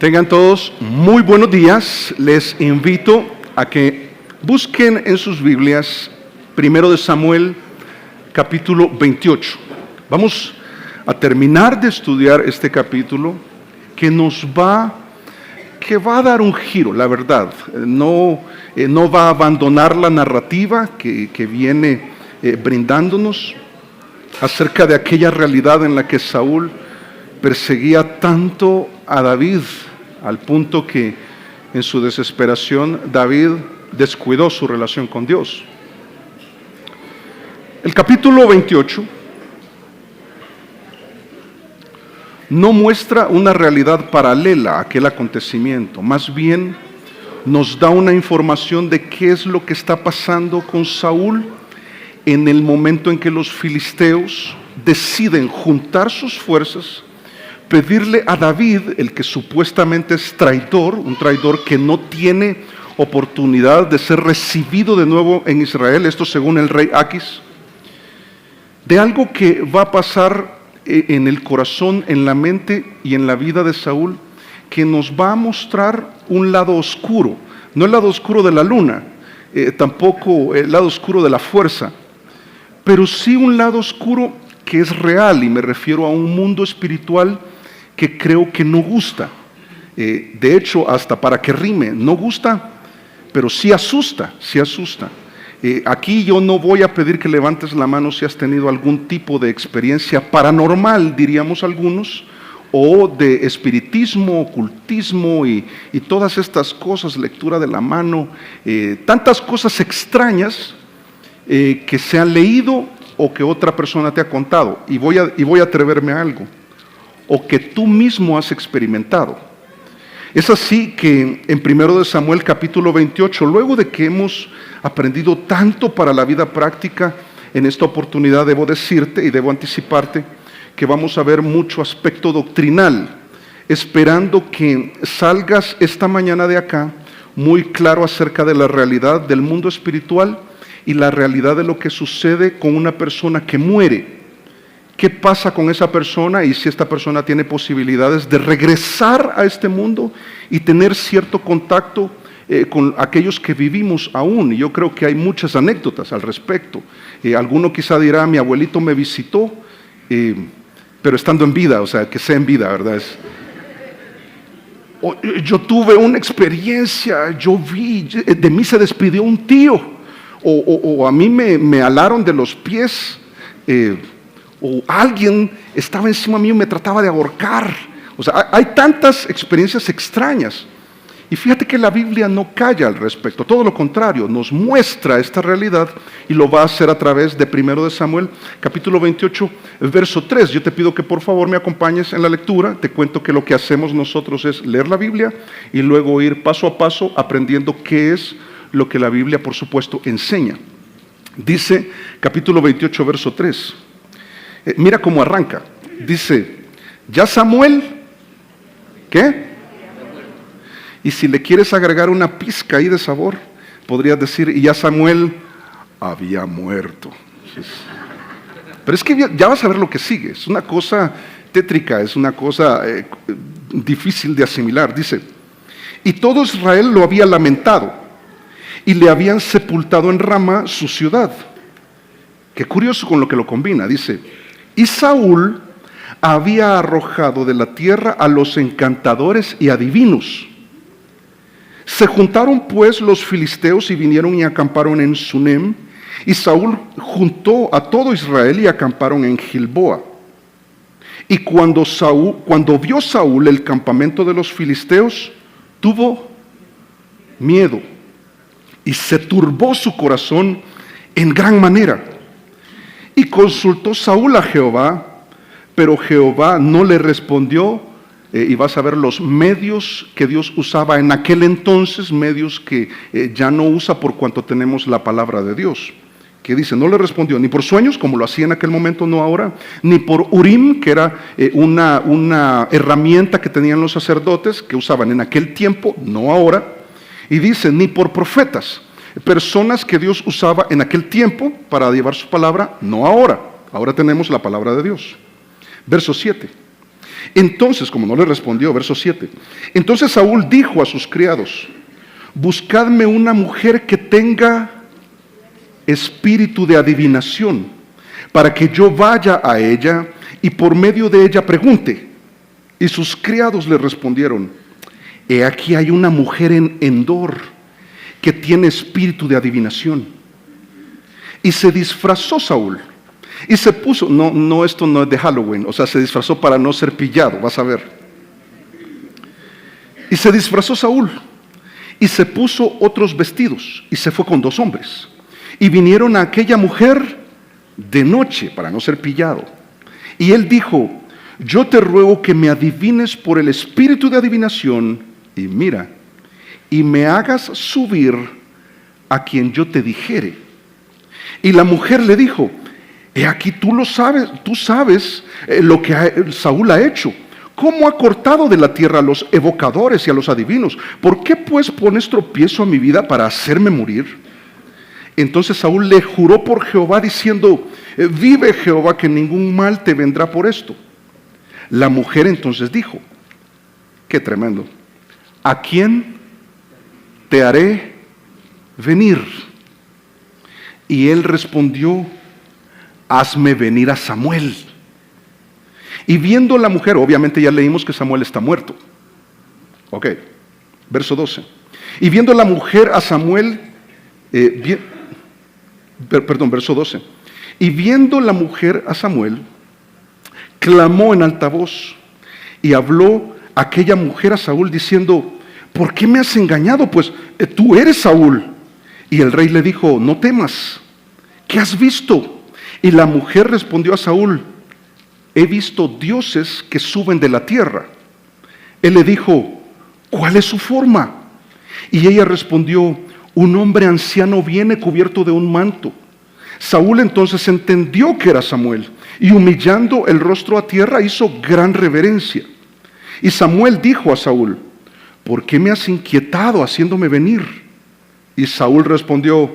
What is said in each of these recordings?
Tengan todos muy buenos días. Les invito a que busquen en sus Biblias 1 de Samuel, capítulo 28. Vamos a terminar de estudiar este capítulo que va a dar un giro, la verdad. No va a abandonar la narrativa que viene brindándonos acerca de aquella realidad en la que Saúl perseguía tanto a David, al punto que en su desesperación David descuidó su relación con Dios. El capítulo 28 no muestra una realidad paralela a aquel acontecimiento, más bien nos da una información de qué es lo que está pasando con Saúl en el momento en que los filisteos deciden juntar sus fuerzas, pedirle a David, el que supuestamente es traidor, un traidor que no tiene oportunidad de ser recibido de nuevo en Israel, esto según el rey Aquis, de algo que va a pasar en el corazón, en la mente y en la vida de Saúl, que nos va a mostrar un lado oscuro, no el lado oscuro de la luna, tampoco el lado oscuro de la fuerza, pero sí un lado oscuro que es real, y me refiero a un mundo espiritual que creo que no gusta. De hecho, hasta para que rime, no gusta, pero sí asusta, sí asusta. Aquí yo no voy a pedir que levantes la mano si has tenido algún tipo de experiencia paranormal, diríamos algunos, o de espiritismo, ocultismo y todas estas cosas, lectura de la mano, tantas cosas extrañas que se han leído o que otra persona te ha contado. Y voy a atreverme a algo, o que tú mismo has experimentado. Es así que en 1 de Samuel capítulo 28, luego de que hemos aprendido tanto para la vida práctica, en esta oportunidad debo decirte y debo anticiparte que vamos a ver mucho aspecto doctrinal, esperando que salgas esta mañana de acá muy claro acerca de la realidad del mundo espiritual y la realidad de lo que sucede con una persona que muere. ¿Qué pasa con esa persona y si esta persona tiene posibilidades de regresar a este mundo y tener cierto contacto con aquellos que vivimos aún? Y yo creo que hay muchas anécdotas al respecto. Alguno quizá dirá, mi abuelito me visitó, pero estando en vida, o sea, que sea en vida, ¿verdad? Yo tuve una experiencia, yo vi, de mí se despidió un tío, o a mí me alaron de los pies, o alguien estaba encima mío y me trataba de ahorcar. O sea, hay tantas experiencias extrañas. Y fíjate que la Biblia no calla al respecto, todo lo contrario, nos muestra esta realidad y lo va a hacer a través de 1 de Samuel, capítulo 28, verso 3. Yo te pido que por favor me acompañes en la lectura. Te cuento que lo que hacemos nosotros es leer la Biblia y luego ir paso a paso aprendiendo qué es lo que la Biblia, por supuesto, enseña. Dice capítulo 28, verso 3. Mira cómo arranca. Dice, ya Samuel, ¿qué? Y si le quieres agregar una pizca ahí de sabor, podrías decir, y ya Samuel había muerto. Pero es que ya vas a ver lo que sigue. Es una cosa tétrica, es una cosa difícil de asimilar. Dice, y todo Israel lo había lamentado, y le habían sepultado en Ramá su ciudad. Qué curioso con lo que lo combina. Dice, y Saúl había arrojado de la tierra a los encantadores y adivinos. Se juntaron pues los filisteos y vinieron y acamparon en Sunem, y Saúl juntó a todo Israel y acamparon en Gilboa. Y cuando vio Saúl el campamento de los filisteos, tuvo miedo y se turbó su corazón en gran manera. Y consultó Saúl a Jehová, pero Jehová no le respondió. Y vas a ver los medios que Dios usaba en aquel entonces, medios que ya no usa por cuanto tenemos la palabra de Dios. Que dice, no le respondió ni por sueños, como lo hacía en aquel momento, no ahora, ni por Urim, que era una herramienta que tenían los sacerdotes, que usaban en aquel tiempo, no ahora. Y dice, ni por profetas, personas que Dios usaba en aquel tiempo para llevar su palabra, no ahora. Ahora tenemos la palabra de Dios. Verso 7. Entonces, como no le respondió, verso 7, entonces Saúl dijo a sus criados: buscadme una mujer que tenga espíritu de adivinación, para que yo vaya a ella y por medio de ella pregunte. Y sus criados le respondieron: he aquí hay una mujer en Endor que tiene espíritu de adivinación. Y se disfrazó Saúl y se puso, esto no es de Halloween, o sea, se disfrazó para no ser pillado, vas a ver. Y se disfrazó Saúl y se puso otros vestidos y se fue con 2 hombres. Y vinieron a aquella mujer de noche para no ser pillado. Y él dijo: yo te ruego que me adivines por el espíritu de adivinación, y mira, y me hagas subir a quien yo te dijere. Y la mujer le dijo: he aquí tú sabes lo que Saúl ha hecho, cómo ha cortado de la tierra a los evocadores y a los adivinos. ¿Por qué pues pones tropiezo a mi vida para hacerme morir? Entonces Saúl le juró por Jehová diciendo: vive Jehová, que ningún mal te vendrá por esto. La mujer entonces dijo: qué tremendo, ¿a quién te haré venir? Y él respondió: hazme venir a Samuel. Y viendo la mujer, obviamente ya leímos que Samuel está muerto. Ok, verso 12. Y viendo la mujer a Samuel, verso 12. Y viendo la mujer a Samuel, clamó en alta voz, y habló aquella mujer a Saúl diciendo: ¿por qué me has engañado? Pues tú eres Saúl. Y el rey le dijo: no temas, ¿qué has visto? Y la mujer respondió a Saúl: he visto dioses que suben de la tierra. Él le dijo: ¿cuál es su forma? Y ella respondió: un hombre anciano viene cubierto de un manto. Saúl entonces entendió que era Samuel, y humillando el rostro a tierra hizo gran reverencia. Y Samuel dijo a Saúl: ¿por qué me has inquietado haciéndome venir? Y Saúl respondió: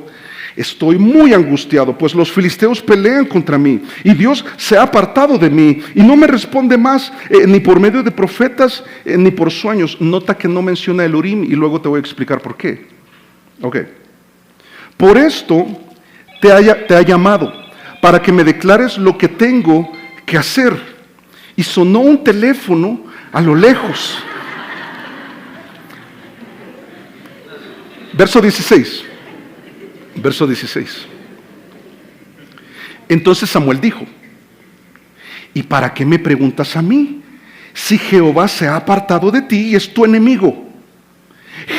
estoy muy angustiado, pues los filisteos pelean contra mí, y Dios se ha apartado de mí, y no me responde más, ni por medio de profetas, ni por sueños. Nota que no menciona el Urim, y luego te voy a explicar por qué. Ok. Por esto te ha llamado, para que me declares lo que tengo que hacer. Y sonó un teléfono a lo lejos. Verso 16. Entonces Samuel dijo: ¿y para qué me preguntas a mí? Si Jehová se ha apartado de ti y es tu enemigo.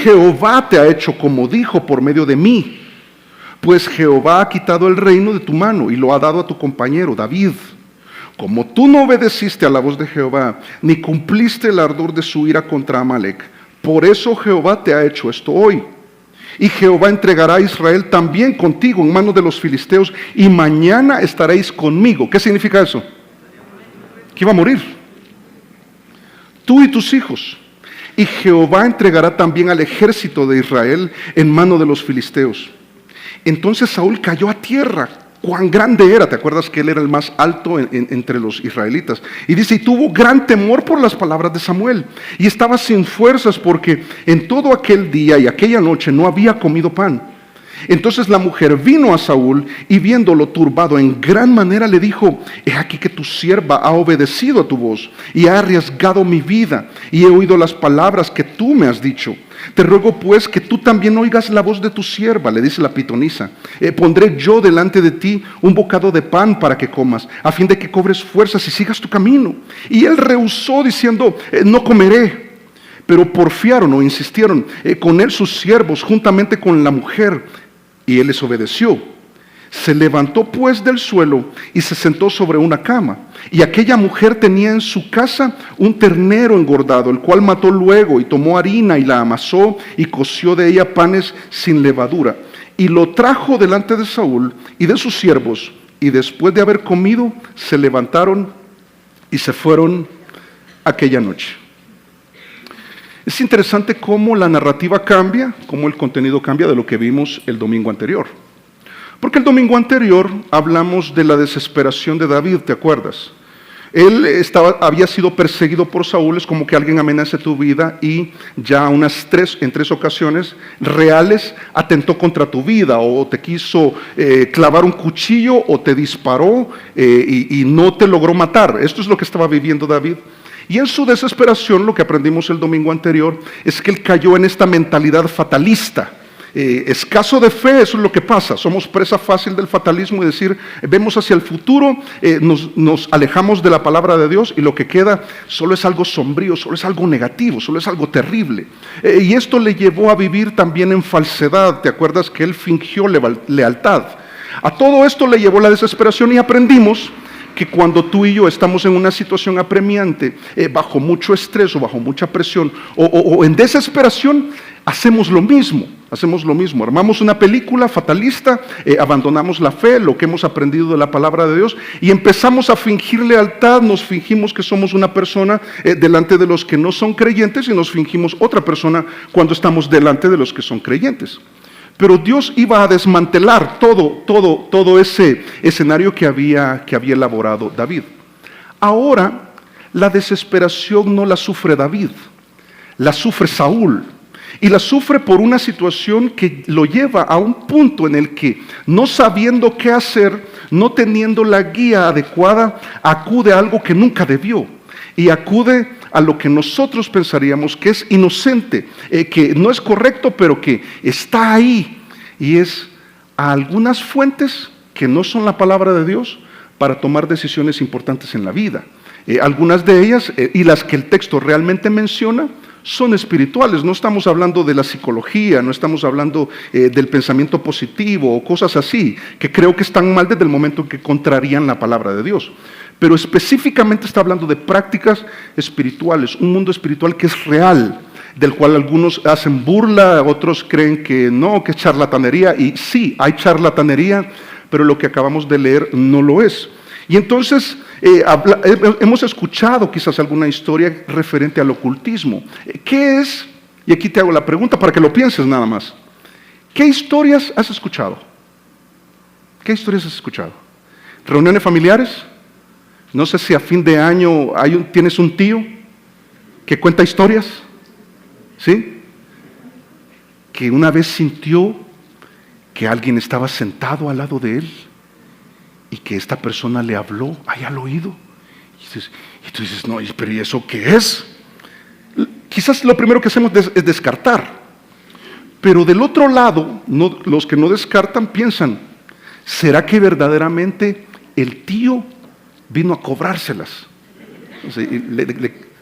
Jehová te ha hecho como dijo por medio de mí. Pues Jehová ha quitado el reino de tu mano y lo ha dado a tu compañero David. Como tú no obedeciste a la voz de Jehová, ni cumpliste el ardor de su ira contra Amalec, por eso Jehová te ha hecho esto hoy. Y Jehová entregará a Israel también contigo en manos de los filisteos, y mañana estaréis conmigo. ¿Qué significa eso? Que iba a morir. Tú y tus hijos. Y Jehová entregará también al ejército de Israel en mano de los filisteos. Entonces Saúl cayó a tierra. Cuán grande era, ¿te acuerdas que él era el más alto entre los israelitas? Y dice: y tuvo gran temor por las palabras de Samuel, y estaba sin fuerzas porque en todo aquel día y aquella noche no había comido pan. Entonces la mujer vino a Saúl, y viéndolo turbado en gran manera le dijo: he aquí que tu sierva ha obedecido a tu voz, y ha arriesgado mi vida, y he oído las palabras que tú me has dicho. Te ruego pues que tú también oigas la voz de tu sierva, le dice la pitonisa. Pondré yo delante de ti un bocado de pan para que comas, a fin de que cobres fuerzas y sigas tu camino. Y él rehusó diciendo: no comeré. Pero porfiaron o insistieron con él sus siervos juntamente con la mujer, y él les obedeció. Se levantó pues del suelo y se sentó sobre una cama. Y aquella mujer tenía en su casa un ternero engordado, el cual mató luego, y tomó harina y la amasó y coció de ella panes sin levadura. Y lo trajo delante de Saúl y de sus siervos, y después de haber comido, se levantaron y se fueron aquella noche. Es interesante cómo la narrativa cambia, cómo el contenido cambia de lo que vimos el domingo anterior. Porque el domingo anterior hablamos de la desesperación de David, ¿te acuerdas? Él había sido perseguido por Saúl. Es como que alguien amenace tu vida y ya en tres ocasiones reales atentó contra tu vida, o te quiso clavar un cuchillo, o te disparó y no te logró matar. Esto es lo que estaba viviendo David. Y en su desesperación, lo que aprendimos el domingo anterior, es que él cayó en esta mentalidad fatalista. Escaso de fe, eso es lo que pasa. Somos presa fácil del fatalismo y decir, vemos hacia el futuro, nos alejamos de la palabra de Dios y lo que queda solo es algo sombrío, solo es algo negativo, solo es algo terrible. Y esto le llevó a vivir también en falsedad. ¿Te acuerdas que él fingió lealtad? A todo esto le llevó la desesperación, y aprendimos que cuando tú y yo estamos en una situación apremiante, bajo mucho estrés o bajo mucha presión o en desesperación, hacemos lo mismo, armamos una película fatalista, abandonamos la fe, lo que hemos aprendido de la palabra de Dios, y empezamos a fingir lealtad. Nos fingimos que somos una persona delante de los que no son creyentes, y nos fingimos otra persona cuando estamos delante de los que son creyentes. Pero Dios iba a desmantelar todo ese escenario que había elaborado David. Ahora, la desesperación no la sufre David, la sufre Saúl. Y la sufre por una situación que lo lleva a un punto en el que, no sabiendo qué hacer, no teniendo la guía adecuada, acude a algo que nunca debió. Y acude a lo que nosotros pensaríamos que es inocente, que no es correcto, pero que está ahí. Y es a algunas fuentes que no son la palabra de Dios para tomar decisiones importantes en la vida. Algunas de ellas, y las que el texto realmente menciona, son espirituales. No estamos hablando de la psicología, no estamos hablando del pensamiento positivo o cosas así, que creo que están mal desde el momento en que contrarían la palabra de Dios. Pero específicamente está hablando de prácticas espirituales, un mundo espiritual que es real, del cual algunos hacen burla, otros creen que no, que es charlatanería. Y sí, hay charlatanería, pero lo que acabamos de leer no lo es. Y entonces hemos escuchado quizás alguna historia referente al ocultismo. ¿Qué es? Y aquí te hago la pregunta para que lo pienses nada más. ¿Qué historias has escuchado? ¿Qué historias has escuchado? ¿Reuniones familiares? No sé si a fin de año tienes un tío que cuenta historias, ¿sí? Que una vez sintió que alguien estaba sentado al lado de él y que esta persona le habló ahí al oído. Y tú dices, no, pero ¿y eso qué es? Quizás lo primero que hacemos es descartar. Pero del otro lado, los que no descartan piensan, ¿será que verdaderamente el tío vino a cobrárselas? O sea,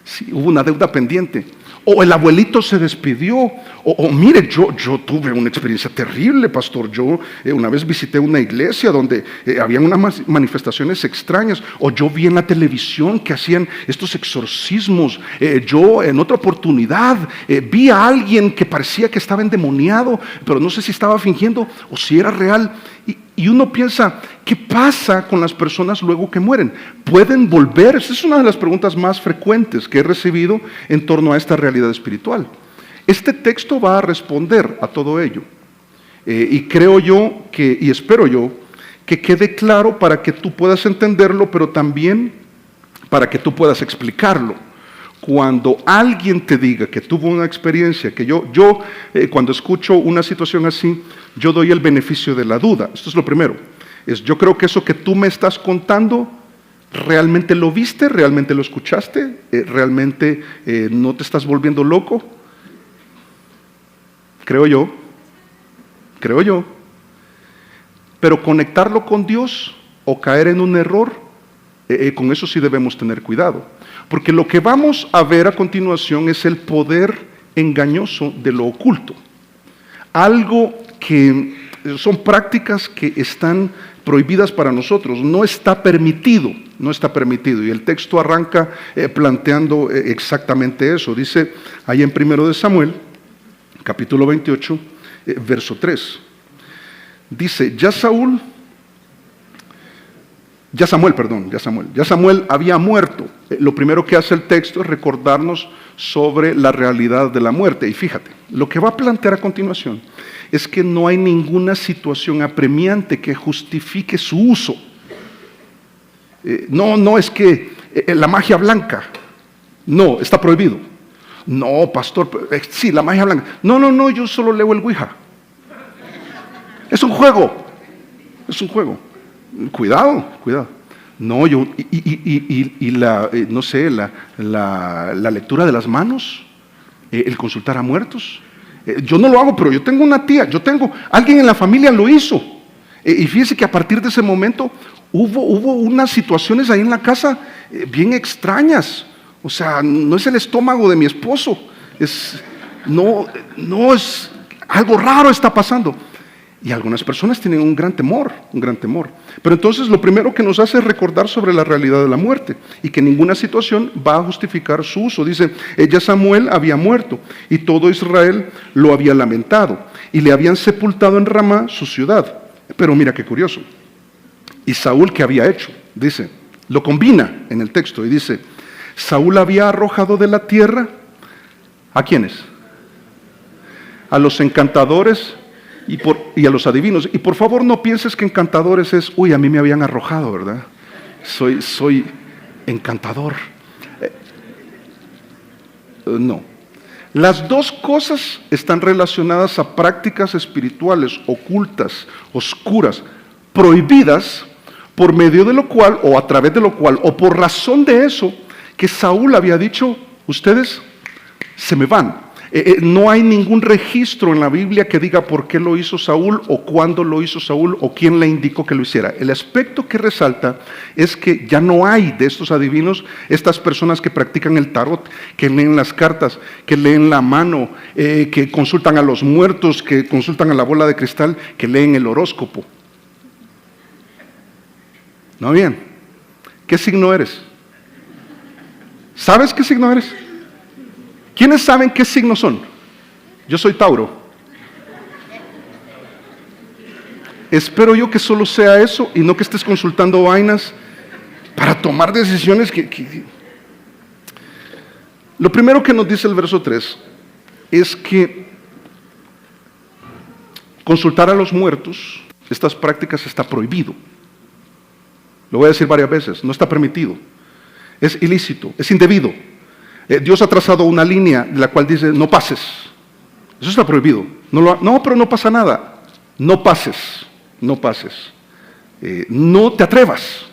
sí, hubo una deuda pendiente. O el abuelito se despidió. O mire, yo tuve una experiencia terrible, pastor. Yo una vez visité una iglesia donde habían unas manifestaciones extrañas. O yo vi en la televisión que hacían estos exorcismos. Yo en otra oportunidad vi a alguien que parecía que estaba endemoniado, pero no sé si estaba fingiendo o si era real. Y uno piensa, ¿qué pasa con las personas luego que mueren? ¿Pueden volver? Esa es una de las preguntas más frecuentes que he recibido en torno a esta realidad espiritual. Este texto va a responder a todo ello. Y creo yo y espero yo que quede claro para que tú puedas entenderlo, pero también para que tú puedas explicarlo. Cuando alguien te diga que tuvo una experiencia, que yo cuando escucho una situación así, yo doy el beneficio de la duda. Esto es lo primero. Yo creo que eso que tú me estás contando, ¿realmente lo viste? ¿Realmente lo escuchaste? ¿Realmente no te estás volviendo loco? Creo yo. Pero conectarlo con Dios o caer en un error, con eso sí debemos tener cuidado. Porque lo que vamos a ver a continuación es el poder engañoso de lo oculto. Algo que son prácticas que están prohibidas para nosotros, no está permitido. Y el texto arranca planteando exactamente eso. Dice ahí en 1 de Samuel, capítulo 28, verso 3. Dice, ya Samuel había muerto. Lo primero que hace el texto es recordarnos sobre la realidad de la muerte. Y fíjate, lo que va a plantear a continuación es que no hay ninguna situación apremiante que justifique su uso. No es que La magia blanca. No, está prohibido. No, pastor, sí, la magia blanca. No, yo solo leo el Ouija. Es un juego. Es un juego. Cuidado. No, yo, no sé, la lectura de las manos, el consultar a muertos. Yo no lo hago, pero yo tengo una tía, alguien en la familia lo hizo. Y fíjese que a partir de ese momento hubo unas situaciones ahí en la casa bien extrañas. O sea, no es el estómago de mi esposo, no es algo raro está pasando. Y algunas personas tienen un gran temor. Pero entonces lo primero que nos hace es recordar sobre la realidad de la muerte y que ninguna situación va a justificar su uso. Dice, ya Samuel había muerto y todo Israel lo había lamentado y le habían sepultado en Ramá, su ciudad. Pero mira qué curioso. ¿Y Saúl qué había hecho? Dice, lo combina en el texto y dice, Saúl había arrojado de la tierra, ¿a quiénes? A los encantadores y a los adivinos. Y por favor no pienses que encantadores es, a mí me habían arrojado, ¿verdad? Soy encantador. No. Las dos cosas están relacionadas a prácticas espirituales, ocultas, oscuras, prohibidas, por medio de lo cual, o a través de lo cual, o por razón de eso, que Saúl había dicho, ustedes se me van. No hay ningún registro en la Biblia que diga por qué lo hizo Saúl o cuándo lo hizo Saúl o quién le indicó que lo hiciera. El aspecto que resalta es que ya no hay de estos adivinos, estas personas que practican el tarot, que leen las cartas, que leen la mano, que consultan a los muertos, que consultan a la bola de cristal, que leen el horóscopo. ¿No bien? ¿Qué signo eres? ¿Sabes qué signo eres? ¿Quiénes saben qué signos son? Yo soy Tauro. Espero yo que solo sea eso y no que estés consultando vainas para tomar decisiones que... Lo primero que nos dice el verso 3 es que consultar a los muertos, estas prácticas está prohibido. Lo voy a decir varias veces, no está permitido. Es ilícito, es indebido. Dios ha trazado una línea en la cual dice, no pases. Eso está prohibido. No, pero no pasa nada. No pases. No te atrevas.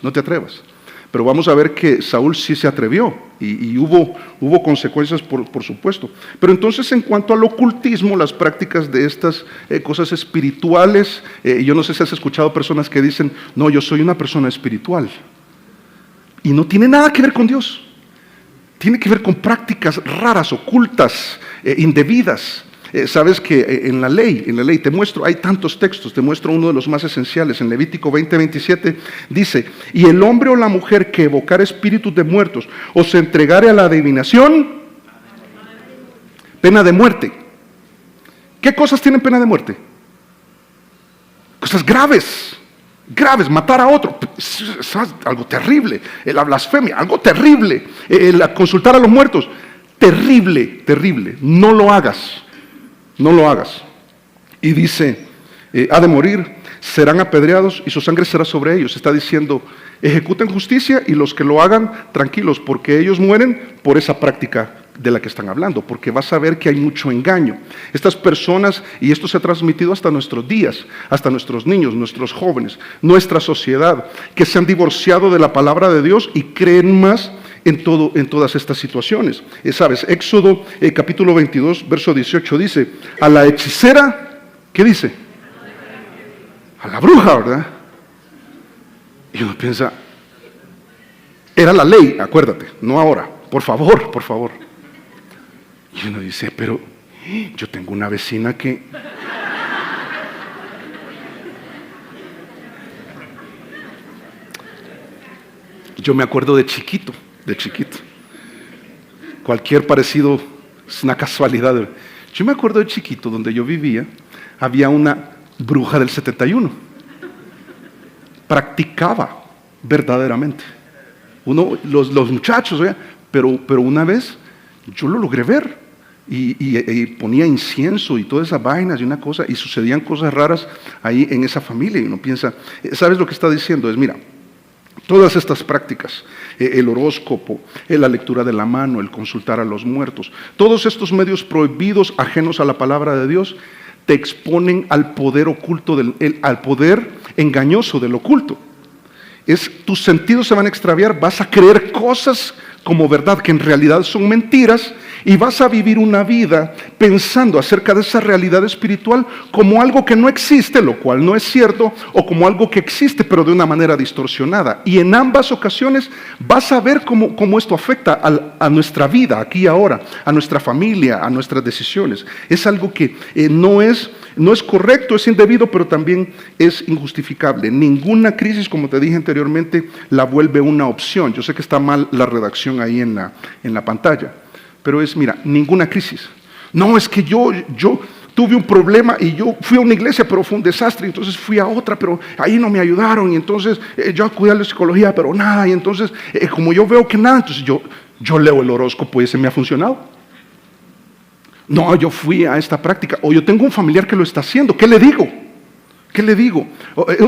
Pero vamos a ver que Saúl sí se atrevió y hubo consecuencias, por supuesto. Pero entonces, en cuanto al ocultismo, las prácticas de estas cosas espirituales, yo no sé si has escuchado personas que dicen, no, yo soy una persona espiritual. Y no tiene nada que ver con Dios. Tiene que ver con prácticas raras, ocultas, indebidas. Sabes que en la ley te muestro, hay tantos textos, te muestro uno de los más esenciales. En Levítico 20:27 dice, y el hombre o la mujer que evocar espíritus de muertos o se entregare a la adivinación, pena de muerte. ¿Qué cosas tienen pena de muerte? Cosas graves, matar a otro, algo terrible, la blasfemia, algo terrible, consultar a los muertos, terrible, no lo hagas. Y dice, ha de morir, serán apedreados y su sangre será sobre ellos. Está diciendo, ejecuten justicia y los que lo hagan, tranquilos, porque ellos mueren por esa práctica de la que están hablando, porque vas a ver que hay mucho engaño. Estas personas, y esto se ha transmitido hasta nuestros días, hasta nuestros niños, nuestros jóvenes, nuestra sociedad, que se han divorciado de la palabra de Dios y creen más en todas estas situaciones. ¿Sabes? Éxodo capítulo 22, verso 18 dice, a la hechicera, ¿qué dice? A la bruja, ¿verdad? Y uno piensa, era la ley, acuérdate, no ahora, por favor. Y uno dice, pero yo tengo una vecina que... Yo me acuerdo de chiquito. Cualquier parecido es una casualidad. Yo me acuerdo de chiquito, donde yo vivía, había una bruja del 71. Practicaba verdaderamente. Los muchachos, pero una vez yo lo logré ver. Y ponía incienso y todas esas vainas y una cosa, y sucedían cosas raras ahí en esa familia. Y uno piensa, ¿sabes lo que está diciendo? Es, mira, Todas estas prácticas, el horóscopo, la lectura de la mano, el consultar a los muertos, todos estos medios prohibidos, ajenos a la palabra de Dios, te exponen al poder oculto, al poder engañoso del oculto. Tus sentidos se van a extraviar, vas a creer cosas como verdad que en realidad son mentiras, y vas a vivir una vida pensando acerca de esa realidad espiritual como algo que no existe, lo cual no es cierto, o como algo que existe pero de una manera distorsionada. Y en ambas ocasiones vas a ver cómo esto afecta a nuestra vida aquí y ahora, a nuestra familia, a nuestras decisiones. Es algo que no es correcto, es indebido, pero también es injustificable. Ninguna crisis, como te dije anteriormente, la vuelve una opción. Yo sé que está mal la redacción ahí en la pantalla, pero mira, ninguna crisis. No, es que yo tuve un problema y yo fui a una iglesia, pero fue un desastre, y entonces fui a otra, pero ahí no me ayudaron, y entonces yo acudí a la psicología, pero nada, y entonces como yo veo que nada, entonces yo leo el horóscopo y ese me ha funcionado. No, yo fui a esta práctica, o yo tengo un familiar que lo está haciendo, ¿qué le digo? ¿Qué le digo?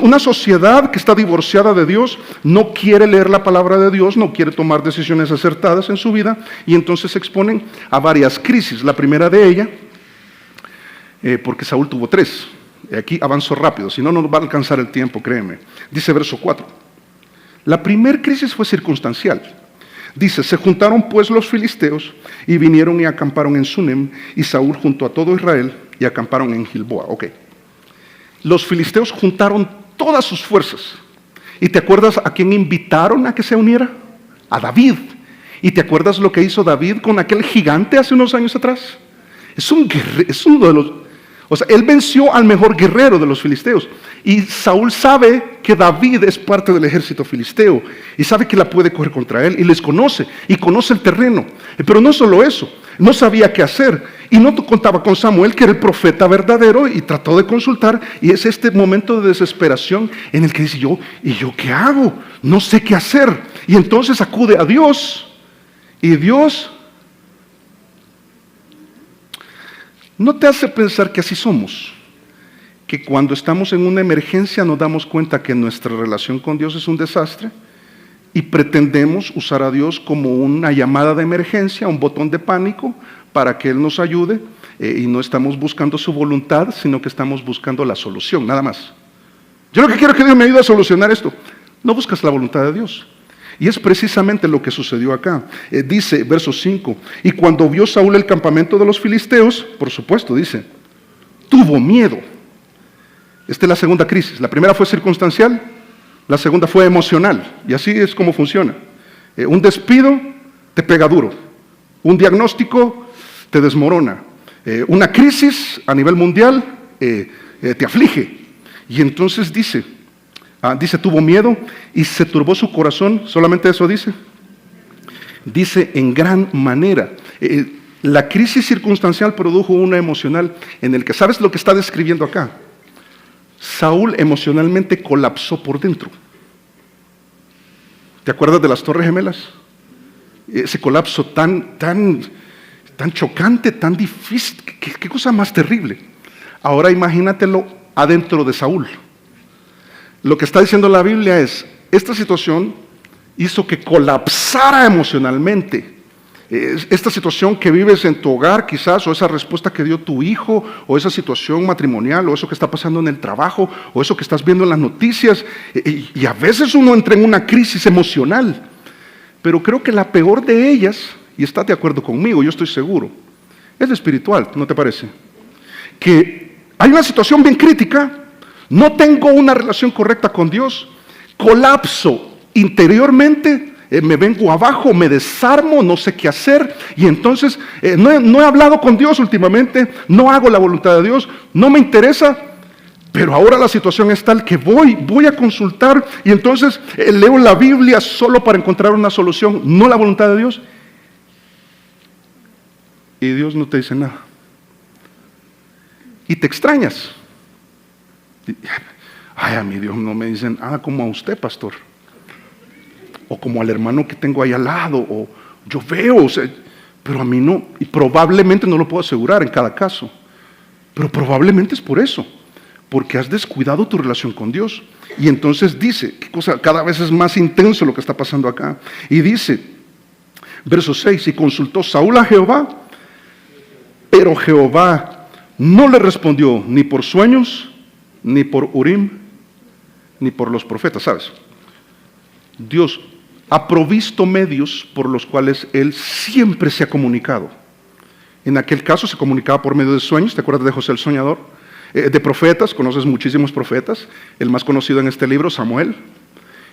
Una sociedad que está divorciada de Dios no quiere leer la palabra de Dios, no quiere tomar decisiones acertadas en su vida, y entonces se exponen a varias crisis. La primera de ellas, porque Saúl tuvo 3, aquí avanzo rápido, si no, no nos va a alcanzar el tiempo, créeme. Dice verso 4, la primera crisis fue circunstancial. Dice, se juntaron pues los filisteos y vinieron y acamparon en Sunem, y Saúl juntó a todo Israel y acamparon en Gilboa. Ok. Los filisteos juntaron todas sus fuerzas. ¿Y te acuerdas a quién invitaron a que se uniera? A David. ¿Y te acuerdas lo que hizo David con aquel gigante hace unos años atrás? Es uno de los... O sea, él venció al mejor guerrero de los filisteos. Y Saúl sabe que David es parte del ejército filisteo. Y sabe que la puede correr contra él. Y les conoce. Y conoce el terreno. Pero no solo eso. No sabía qué hacer. Y no contaba con Samuel, que era el profeta verdadero. Y trató de consultar. Y es este momento de desesperación en el que dice ¿y yo qué hago? No sé qué hacer. Y entonces acude a Dios. Y Dios... ¿no te hace pensar que así somos? Que cuando estamos en una emergencia nos damos cuenta que nuestra relación con Dios es un desastre y pretendemos usar a Dios como una llamada de emergencia, un botón de pánico para que Él nos ayude, y no estamos buscando su voluntad, sino que estamos buscando la solución, nada más. Yo lo que quiero es que Dios me ayude a solucionar esto. No buscas la voluntad de Dios. Y es precisamente lo que sucedió acá. Dice, verso 5, y cuando vio Saúl el campamento de los filisteos, por supuesto, dice, tuvo miedo. Esta es la segunda crisis. La primera fue circunstancial, la segunda fue emocional. Y así es como funciona. Un despido te pega duro. Un diagnóstico te desmorona. Una crisis a nivel mundial te aflige. Y entonces dice, tuvo miedo y se turbó su corazón. Solamente eso dice. Dice en gran manera. La crisis circunstancial produjo una emocional en el que, ¿sabes lo que está describiendo acá? Saúl emocionalmente colapsó por dentro. ¿Te acuerdas de las Torres Gemelas? Ese colapso tan chocante, tan difícil. ¿Qué cosa más terrible? Ahora imagínatelo adentro de Saúl. Lo que está diciendo la Biblia es, esta situación hizo que colapsara emocionalmente. Esta situación que vives en tu hogar quizás, o esa respuesta que dio tu hijo, o esa situación matrimonial, o eso que está pasando en el trabajo, o eso que estás viendo en las noticias, y a veces uno entra en una crisis emocional. Pero creo que la peor de ellas, y estás de acuerdo conmigo, yo estoy seguro, es la espiritual, ¿no te parece? Que hay una situación bien crítica, no tengo una relación correcta con Dios, colapso interiormente, me vengo abajo, me desarmo, no sé qué hacer, y entonces no he hablado con Dios últimamente, no hago la voluntad de Dios, no me interesa, pero ahora la situación es tal que voy a consultar, y entonces leo la Biblia solo para encontrar una solución, no la voluntad de Dios, y Dios no te dice nada, y te extrañas. Ay, a mi Dios no me dicen, como a usted, pastor, o como al hermano que tengo ahí al lado, o yo veo, pero a mí no, y probablemente no lo puedo asegurar en cada caso, pero probablemente es por eso, porque has descuidado tu relación con Dios. Y entonces dice, qué cosa, cada vez es más intenso lo que está pasando acá. Y dice, verso 6, y consultó Saúl a Jehová, pero Jehová no le respondió ni por sueños, ni por Urim, ni por los profetas, ¿sabes? Dios ha provisto medios por los cuales Él siempre se ha comunicado. En aquel caso se comunicaba por medio de sueños, ¿te acuerdas de José el soñador? De profetas, conoces muchísimos profetas, el más conocido en este libro, Samuel.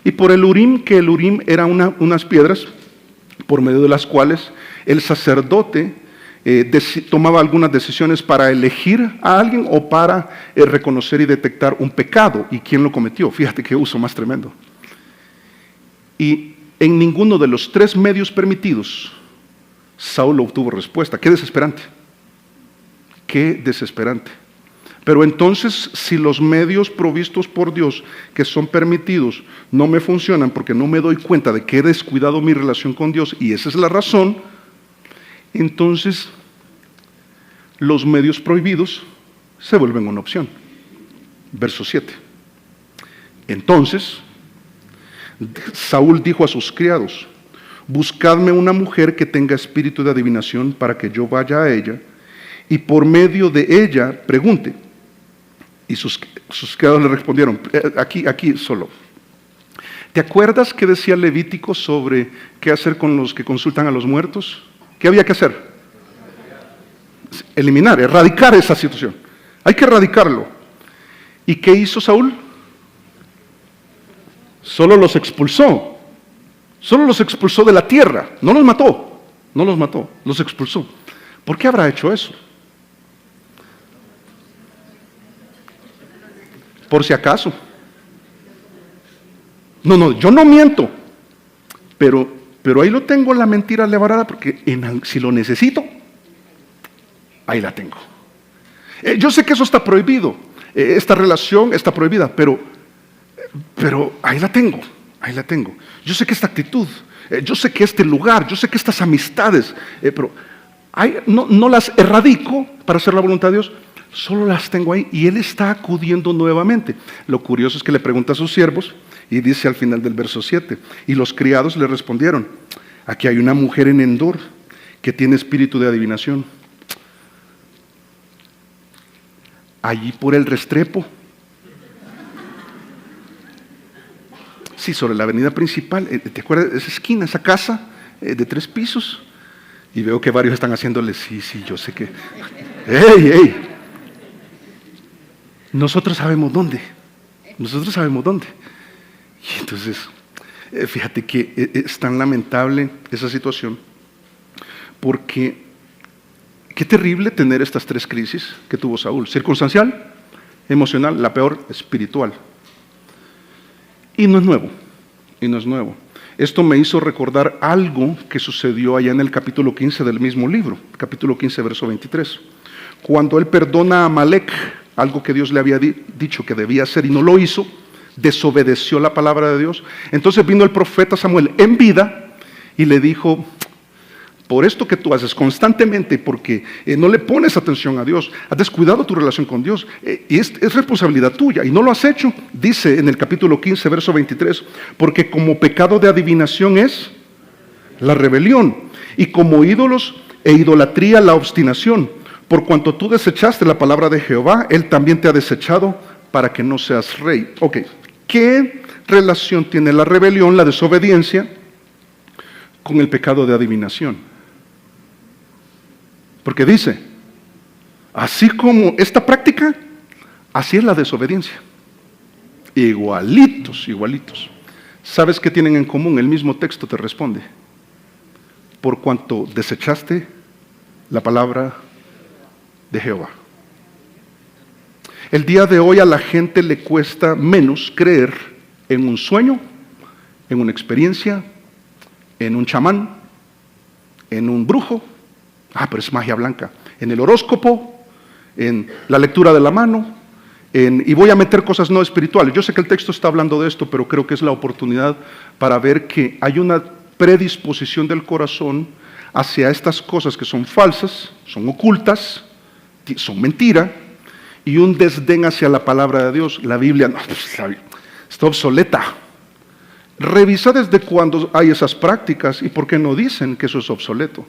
Y por el Urim, que el Urim era unas piedras por medio de las cuales el sacerdote tomaba algunas decisiones para elegir a alguien o para reconocer y detectar un pecado y quién lo cometió. Fíjate qué uso más tremendo. Y en ninguno de los 3 medios permitidos, Saúl obtuvo respuesta. Qué desesperante. Qué desesperante. Pero entonces, si los medios provistos por Dios, que son permitidos, no me funcionan porque no me doy cuenta de que he descuidado mi relación con Dios, y esa es la razón, entonces los medios prohibidos se vuelven una opción. Verso 7. Entonces, Saúl dijo a sus criados, buscadme una mujer que tenga espíritu de adivinación para que yo vaya a ella y por medio de ella pregunte. Y sus criados le respondieron, aquí solo. ¿Te acuerdas que decía Levítico sobre qué hacer con los que consultan a los muertos? ¿Qué había que hacer? Eliminar, erradicar esa situación. Hay que erradicarlo. ¿Y qué hizo Saúl? Solo los expulsó. Solo los expulsó de la tierra. No los mató. No los mató. Los expulsó. ¿Por qué habrá hecho eso? Por si acaso. No, yo no miento. Pero ahí lo tengo la mentira levarada porque si lo necesito, ahí la tengo. Yo sé que eso está prohibido. Esta relación está prohibida, pero ahí la tengo. Yo sé que esta actitud, yo sé que este lugar, yo sé que estas amistades, pero no las erradico para hacer la voluntad de Dios. Solo las tengo ahí y Él está acudiendo nuevamente. Lo curioso es que le pregunta a sus siervos y dice al final del verso 7, y los criados le respondieron, aquí hay una mujer en Endor que tiene espíritu de adivinación. Allí por el Restrepo, sí, sobre la avenida principal, ¿te acuerdas de esa esquina, esa casa de 3 pisos? Y veo que varios están haciéndole, sí, yo sé que... ¡Ey! Nosotros sabemos dónde. Y entonces, fíjate que es tan lamentable esa situación, porque qué terrible tener estas 3 crisis que tuvo Saúl: circunstancial, emocional, la peor, espiritual. Y no es nuevo. Esto me hizo recordar algo que sucedió allá en el capítulo 15 del mismo libro, capítulo 15, verso 23. Cuando él perdona a Amalek, algo que Dios le había dicho que debía hacer y no lo hizo, desobedeció la palabra de Dios. Entonces vino el profeta Samuel en vida y le dijo, por esto que tú haces constantemente, porque no le pones atención a Dios, has descuidado tu relación con Dios, y es responsabilidad tuya, y no lo has hecho. Dice en el capítulo 15, verso 23, porque como pecado de adivinación es la rebelión, y como ídolos e idolatría la obstinación. Por cuanto tú desechaste la palabra de Jehová, Él también te ha desechado para que no seas rey. Ok, ¿qué relación tiene la rebelión, la desobediencia, con el pecado de adivinación? Porque dice, así como esta práctica, así es la desobediencia. Igualitos. ¿Sabes qué tienen en común? El mismo texto te responde. Por cuanto desechaste la palabra de Jehová. El día de hoy a la gente le cuesta menos creer en un sueño, en una experiencia, en un chamán, en un brujo, pero es magia blanca, en el horóscopo, en la lectura de la mano, y voy a meter cosas no espirituales. Yo sé que el texto está hablando de esto, pero creo que es la oportunidad para ver que hay una predisposición del corazón hacia estas cosas que son falsas, son ocultas, son mentira, y un desdén hacia la palabra de Dios. La Biblia no, está obsoleta. Revisa desde cuándo hay esas prácticas y por qué no dicen que eso es obsoleto.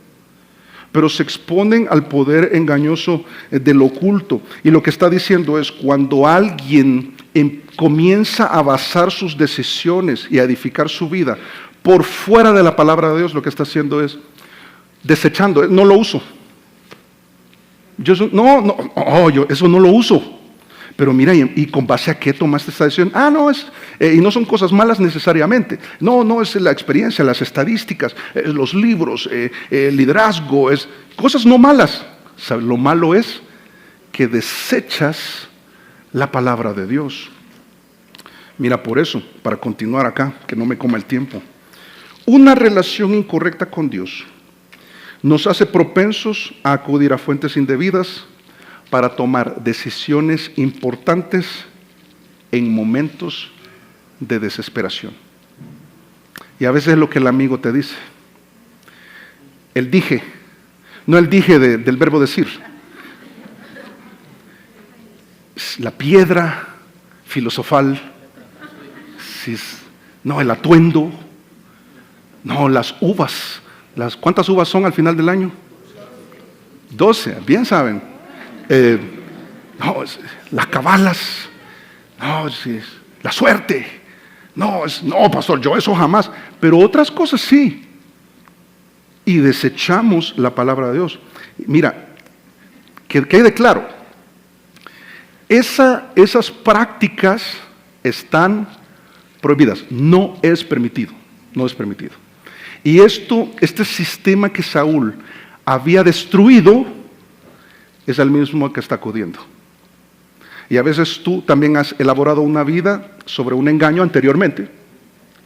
Pero se exponen al poder engañoso del oculto. Y lo que está diciendo es, cuando alguien comienza a basar sus decisiones y a edificar su vida por fuera de la palabra de Dios, lo que está haciendo es desechando. No lo uso. Yo eso no lo uso. Pero mira, ¿y con base a qué tomaste esta decisión? Y no son cosas malas necesariamente. No, es la experiencia, las estadísticas, los libros, el liderazgo, es cosas no malas. ¿Sabes? Lo malo es que desechas la palabra de Dios. Mira, por eso, para continuar acá, que no me coma el tiempo, una relación incorrecta con Dios nos hace propensos a acudir a fuentes indebidas para tomar decisiones importantes en momentos de desesperación. Y a veces es lo que el amigo te dice. El dije, no el dije del verbo decir. La piedra filosofal, el atuendo, las uvas. ¿Cuántas uvas son al final del año? 12, bien saben. Las cabalas, la suerte. No, pastor, yo eso jamás. Pero otras cosas sí. Y desechamos la palabra de Dios. Mira, que quede claro. Esas prácticas están prohibidas. No es permitido. No es permitido. Y este sistema que Saúl había destruido es el mismo que está acudiendo. Y a veces tú también has elaborado una vida sobre un engaño anteriormente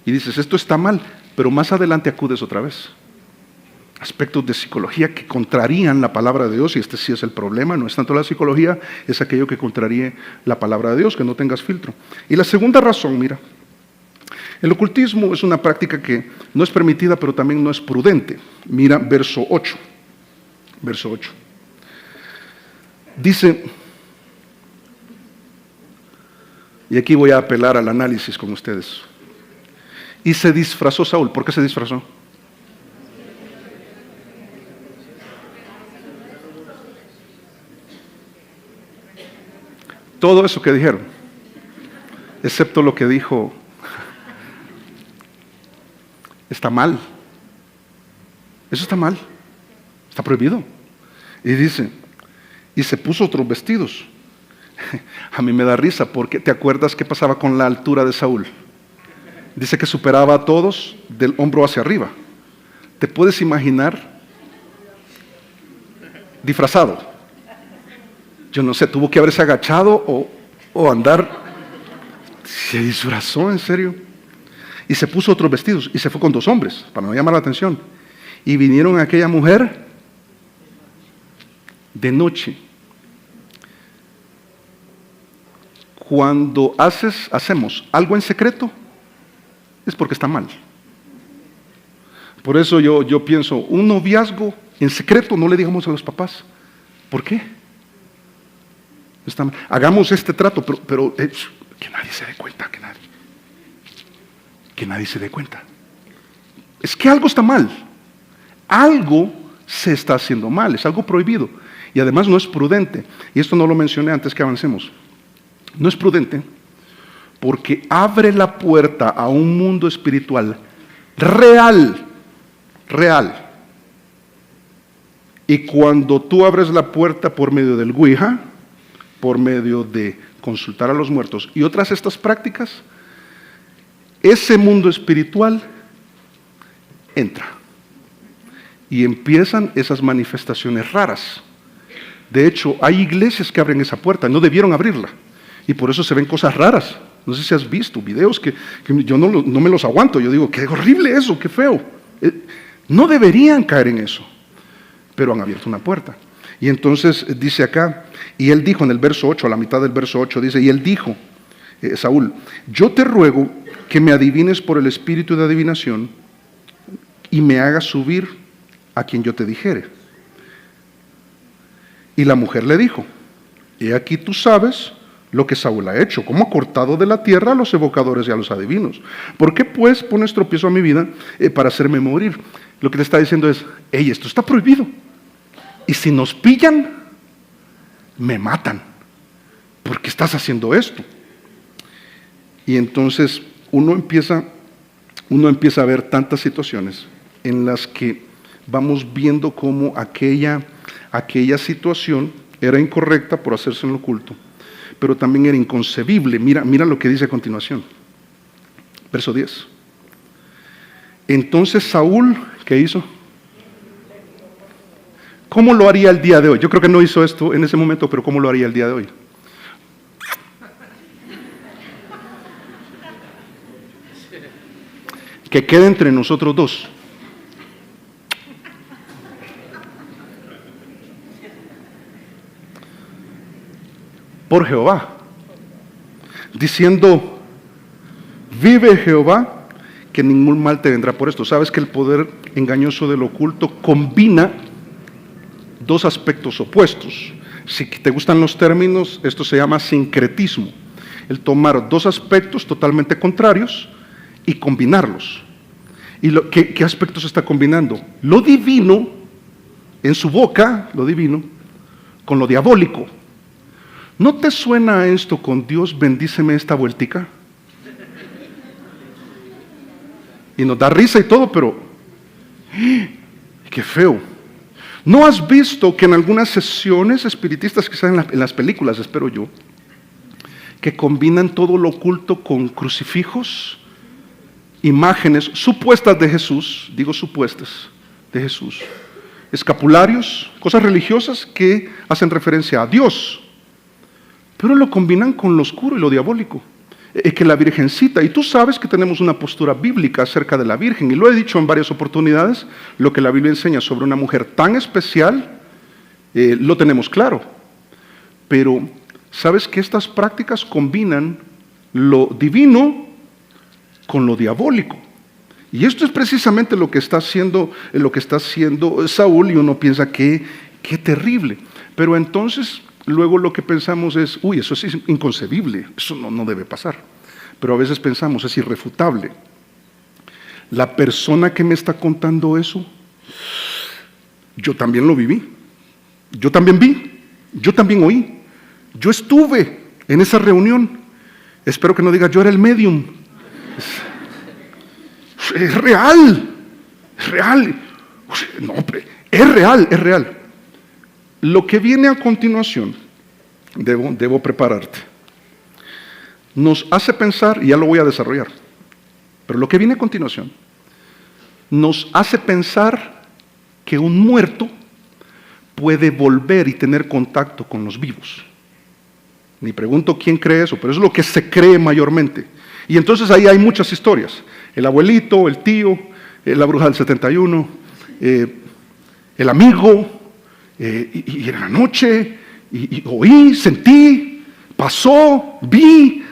y dices, esto está mal, pero más adelante acudes otra vez. Aspectos de psicología que contrarían la palabra de Dios, y este sí es el problema, no es tanto la psicología, es aquello que contraríe la palabra de Dios, que no tengas filtro. Y la segunda razón, mira, el ocultismo es una práctica que no es permitida, pero también no es prudente. Mira verso 8. Verso 8. Dice, y aquí voy a apelar al análisis con ustedes. Y se disfrazó Saúl. ¿Por qué se disfrazó? Todo eso que dijeron, excepto lo que dijo, está mal. Eso está mal. Está prohibido. Y dice, y se puso otros vestidos. A mí me da risa porque ¿te acuerdas qué pasaba con la altura de Saúl? Dice que superaba a todos del hombro hacia arriba. ¿Te puedes imaginar disfrazado? Yo no sé, tuvo que haberse agachado o andar. Se disfrazó, en serio. Y se puso otros vestidos y se fue con 2 hombres para no llamar la atención. Y vinieron a aquella mujer de noche. Cuando hacemos algo en secreto, es porque está mal. Por eso yo pienso, un noviazgo en secreto no le digamos a los papás. ¿Por qué? Está mal. Hagamos este trato, pero que nadie se dé cuenta, que nadie se dé cuenta. Es que algo está mal. Algo se está haciendo mal, es algo prohibido. Y además no es prudente. Y esto no lo mencioné antes que avancemos. No es prudente porque abre la puerta a un mundo espiritual real. Y cuando tú abres la puerta por medio del Ouija, por medio de consultar a los muertos y otras estas prácticas, ese mundo espiritual entra. Y empiezan esas manifestaciones raras. De hecho, hay iglesias que abren esa puerta, no debieron abrirla. Y por eso se ven cosas raras. No sé si has visto videos que yo no me los aguanto. Yo digo, qué horrible eso, qué feo. No deberían caer en eso. Pero han abierto una puerta. Y entonces dice acá, y él dijo en el verso 8, a la mitad del verso 8, dice, y él dijo, Saúl, yo te ruego que me adivines por el espíritu de adivinación y me hagas subir a quien yo te dijere. Y la mujer le dijo, He aquí tú sabes lo que Saúl ha hecho, cómo ha cortado de la tierra a los evocadores y a los adivinos. ¿Por qué pues pones tropiezo a mi vida para hacerme morir? Lo que le está diciendo es, hey, esto está prohibido. Y si nos pillan, me matan. ¿Por qué estás haciendo esto? Y entonces uno empieza a ver tantas situaciones en las que vamos viendo cómo aquella situación era incorrecta por hacerse en lo oculto, pero también era inconcebible. Mira lo que dice a continuación. Verso 10. Entonces Saúl, ¿qué hizo? ¿Cómo lo haría el día de hoy? Yo creo que no hizo esto en ese momento, pero ¿cómo lo haría el día de hoy? Que quede entre nosotros dos. Por Jehová, diciendo, vive Jehová, que ningún mal te vendrá por esto. Sabes que el poder engañoso del oculto combina dos aspectos opuestos. Si te gustan los términos, esto se llama sincretismo. El tomar dos aspectos totalmente contrarios y combinarlos. ¿Y qué aspectos está combinando? Lo divino, en su boca, lo divino, con lo diabólico. ¿No te suena esto con Dios bendíceme esta vueltica? Y nos da risa y todo, pero qué feo. ¿No has visto que en algunas sesiones espiritistas que salen en las películas, espero yo, que combinan todo lo oculto con crucifijos, imágenes supuestas de Jesús, digo supuestas, de Jesús, escapularios, cosas religiosas que hacen referencia a Dios, pero lo combinan con lo oscuro y lo diabólico? Que la Virgencita, y tú sabes que tenemos una postura bíblica acerca de la Virgen, y lo he dicho en varias oportunidades, lo que la Biblia enseña sobre una mujer tan especial, lo tenemos claro, pero sabes que estas prácticas combinan lo divino con lo diabólico, y esto es precisamente lo que está haciendo Saúl, y uno piensa que qué terrible, pero entonces luego lo que pensamos es, eso es inconcebible, eso no debe pasar. Pero a veces pensamos, es irrefutable. La persona que me está contando eso, yo también lo viví, yo también vi, yo también oí, yo estuve en esa reunión. Espero que no diga yo era el medium. Es real, es real. No, es real. Lo que viene a continuación, debo prepararte, nos hace pensar, y ya lo voy a desarrollar, pero lo que viene a continuación nos hace pensar que un muerto puede volver y tener contacto con los vivos. Ni pregunto quién cree eso, pero es lo que se cree mayormente. Y entonces ahí hay muchas historias. El abuelito, el tío, la bruja del 71, el amigo, y en la noche, y oí, sentí, pasó, vi.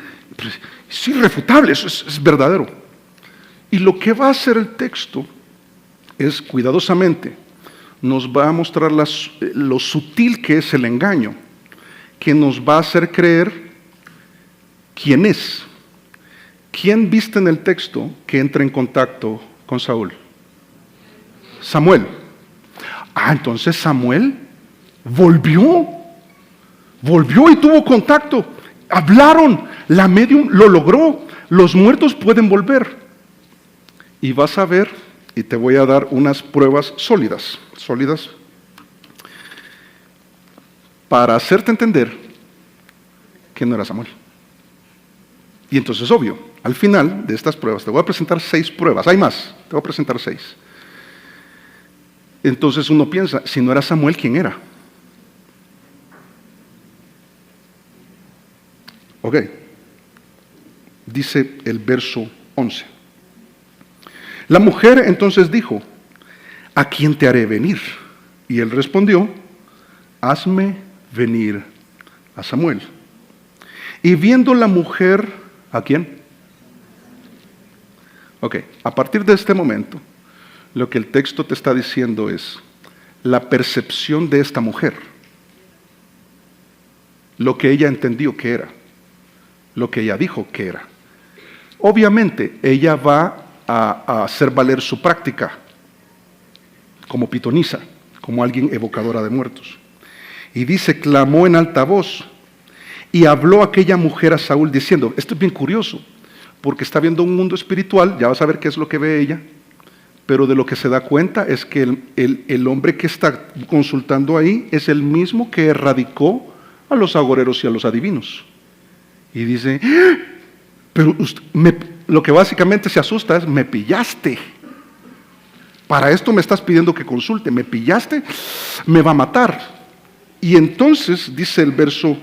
Es irrefutable, eso es verdadero. Y lo que va a hacer el texto es, cuidadosamente, nos va a mostrar lo sutil que es el engaño, que nos va a hacer creer quién es. ¿Quién viste en el texto que entra en contacto con Saúl? Samuel. Entonces Samuel volvió y tuvo contacto. Hablaron, la medium lo logró, los muertos pueden volver. Y vas a ver, y te voy a dar unas pruebas sólidas, para hacerte entender que no era Samuel. Y entonces, obvio, al final de estas pruebas, te voy a presentar 6 pruebas, hay más, te voy a presentar 6. Entonces uno piensa, si no era Samuel, ¿quién era? Ok, dice el verso 11. La mujer entonces dijo, ¿a quién te haré venir? Y él respondió, hazme venir a Samuel. Y viendo la mujer, ¿a quién? Ok, a partir de este momento, lo que el texto te está diciendo es la percepción de esta mujer. lo que ella entendió que era, lo que ella dijo que era. Obviamente, ella va a hacer valer su práctica como pitonisa, como alguien evocadora de muertos. Y dice, clamó en alta voz, y habló aquella mujer a Saúl diciendo, esto es bien curioso, porque está viendo un mundo espiritual, ya vas a ver qué es lo que ve ella, pero de lo que se da cuenta es que el hombre que está consultando ahí es el mismo que erradicó a los agoreros y a los adivinos. Y dice, ¡ah! Pero lo que básicamente se asusta es, me pillaste. Para esto me estás pidiendo que consulte, me pillaste, me va a matar. Y entonces dice el verso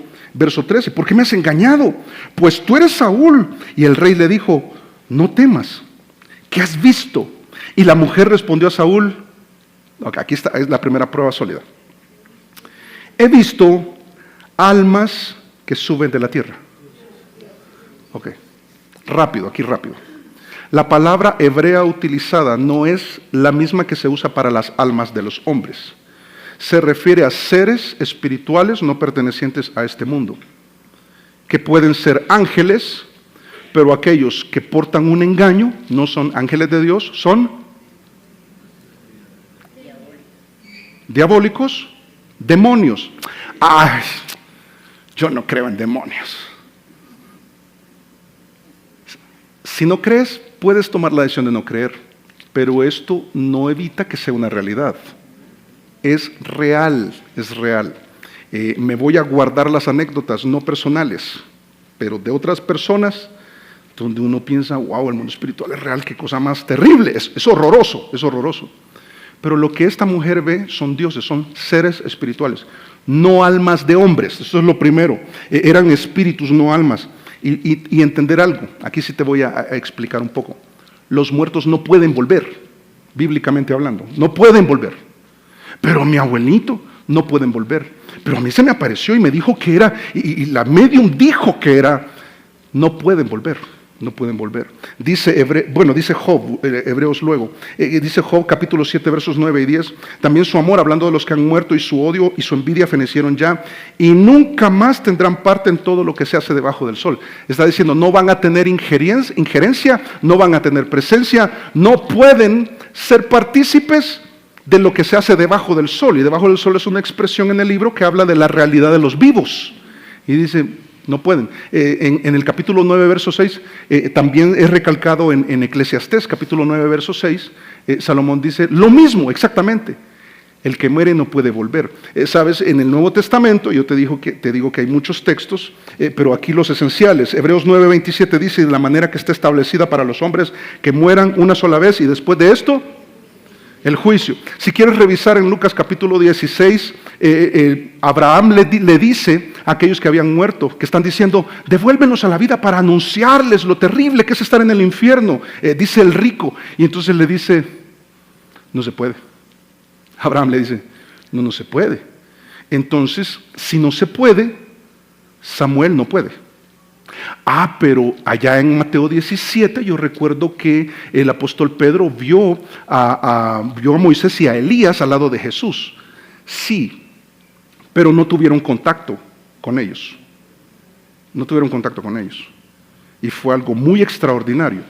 13, ¿por qué me has engañado? Pues tú eres Saúl. Y el rey le dijo, no temas, ¿qué has visto? Y la mujer respondió a Saúl, aquí está, es la primera prueba sólida. He visto almas que suben de la tierra. Ok, rápido, aquí rápido. La palabra hebrea utilizada no es la misma que se usa para las almas de los hombres. Se refiere a seres espirituales no pertenecientes a este mundo, que pueden ser ángeles, pero aquellos que portan un engaño no son ángeles de Dios, son diabólicos, demonios. Ay, yo no creo en demonios. Si no crees, puedes tomar la decisión de no creer, pero esto no evita que sea una realidad. Es real, es real. Me voy a guardar las anécdotas no personales, pero de otras personas, donde uno piensa, wow, el mundo espiritual es real, qué cosa más terrible, es horroroso, es horroroso. Pero lo que esta mujer ve son dioses, son seres espirituales, no almas de hombres, eso es lo primero. Eran espíritus, no almas. Y entender algo, aquí sí te voy a explicar un poco. Los muertos no pueden volver, bíblicamente hablando, no pueden volver. Pero mi abuelito, no pueden volver. Pero a mí se me apareció y me dijo que era, y la medium dijo que era, no pueden volver. No pueden volver. Dice Job, Hebreos luego, dice Job capítulo 7 versos 9 y 10, también su amor, hablando de los que han muerto, y su odio y su envidia fenecieron ya, y nunca más tendrán parte en todo lo que se hace debajo del sol. Está diciendo, no van a tener injerencia, no van a tener presencia, no pueden ser partícipes de lo que se hace debajo del sol. Y debajo del sol es una expresión en el libro que habla de la realidad de los vivos. Y dice, no pueden. En el capítulo 9, verso 6, también es recalcado en Eclesiastés, capítulo 9, verso 6, Salomón dice lo mismo, exactamente. El que muere no puede volver. Sabes, en el Nuevo Testamento, yo te digo que hay muchos textos, pero aquí los esenciales. Hebreos 9, 27 dice, de la manera que está establecida para los hombres que mueran una sola vez y después de esto, el juicio. Si quieres revisar en Lucas capítulo 16, Abraham le dice a aquellos que habían muerto, que están diciendo, devuélvenos a la vida para anunciarles lo terrible que es estar en el infierno, dice el rico. Y entonces le dice, no se puede. Abraham le dice, no se puede. Entonces, si no se puede, Samuel no puede. Pero allá en Mateo 17 yo recuerdo que el apóstol Pedro vio a Moisés y a Elías al lado de Jesús. Sí, pero no tuvieron contacto con ellos. No tuvieron contacto con ellos. Y fue algo muy extraordinario.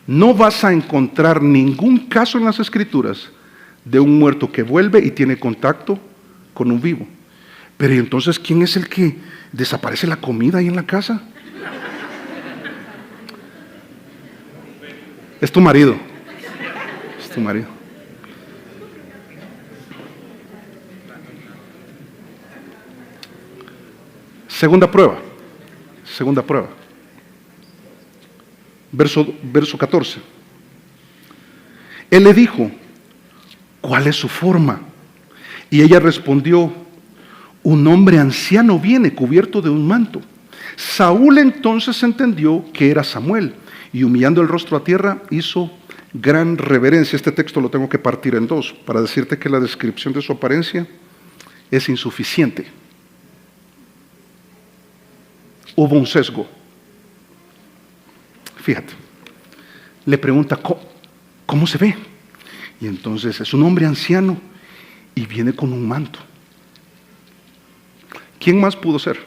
No vas a encontrar ningún caso en las Escrituras de un muerto que vuelve y tiene contacto con un vivo. Pero entonces, ¿quién es el que desaparece la comida ahí en la casa? Es tu marido. Es tu marido. Segunda prueba. Verso 14. Él le dijo, ¿cuál es su forma? Y ella respondió, un hombre anciano viene cubierto de un manto. Saúl entonces entendió que era Samuel, y humillando el rostro a tierra hizo gran reverencia. Este texto lo tengo que partir en dos para decirte que la descripción de su apariencia es insuficiente. Hubo un sesgo. Fíjate, le pregunta, ¿cómo se ve? Y entonces es un hombre anciano y viene con un manto. ¿Quién más pudo ser?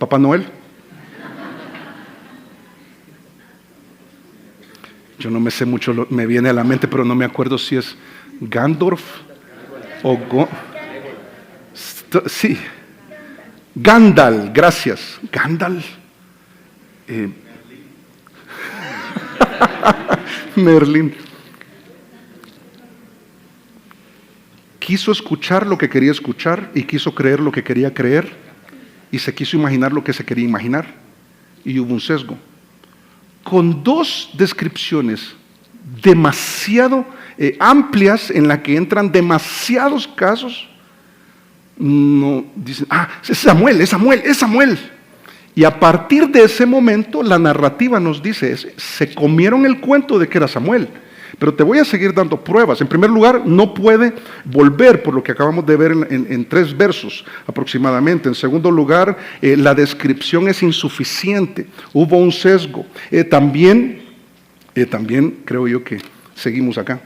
Papá Noel. Yo no me sé mucho, me viene a la mente, pero no me acuerdo si es Gandorf o sí, Gandalf, gracias. Gandalf. Merlín. Quiso escuchar lo que quería escuchar y quiso creer lo que quería creer y se quiso imaginar lo que se quería imaginar y hubo un sesgo. Con dos descripciones demasiado amplias en la que entran demasiados casos, no dicen, es Samuel, es Samuel, es Samuel. Y a partir de ese momento la narrativa nos dice, se comieron el cuento de que era Samuel. Pero te voy a seguir dando pruebas. En primer lugar, no puede volver, por lo que acabamos de ver en 3 versos aproximadamente. En segundo lugar, la descripción es insuficiente. Hubo un sesgo. También creo yo que seguimos acá.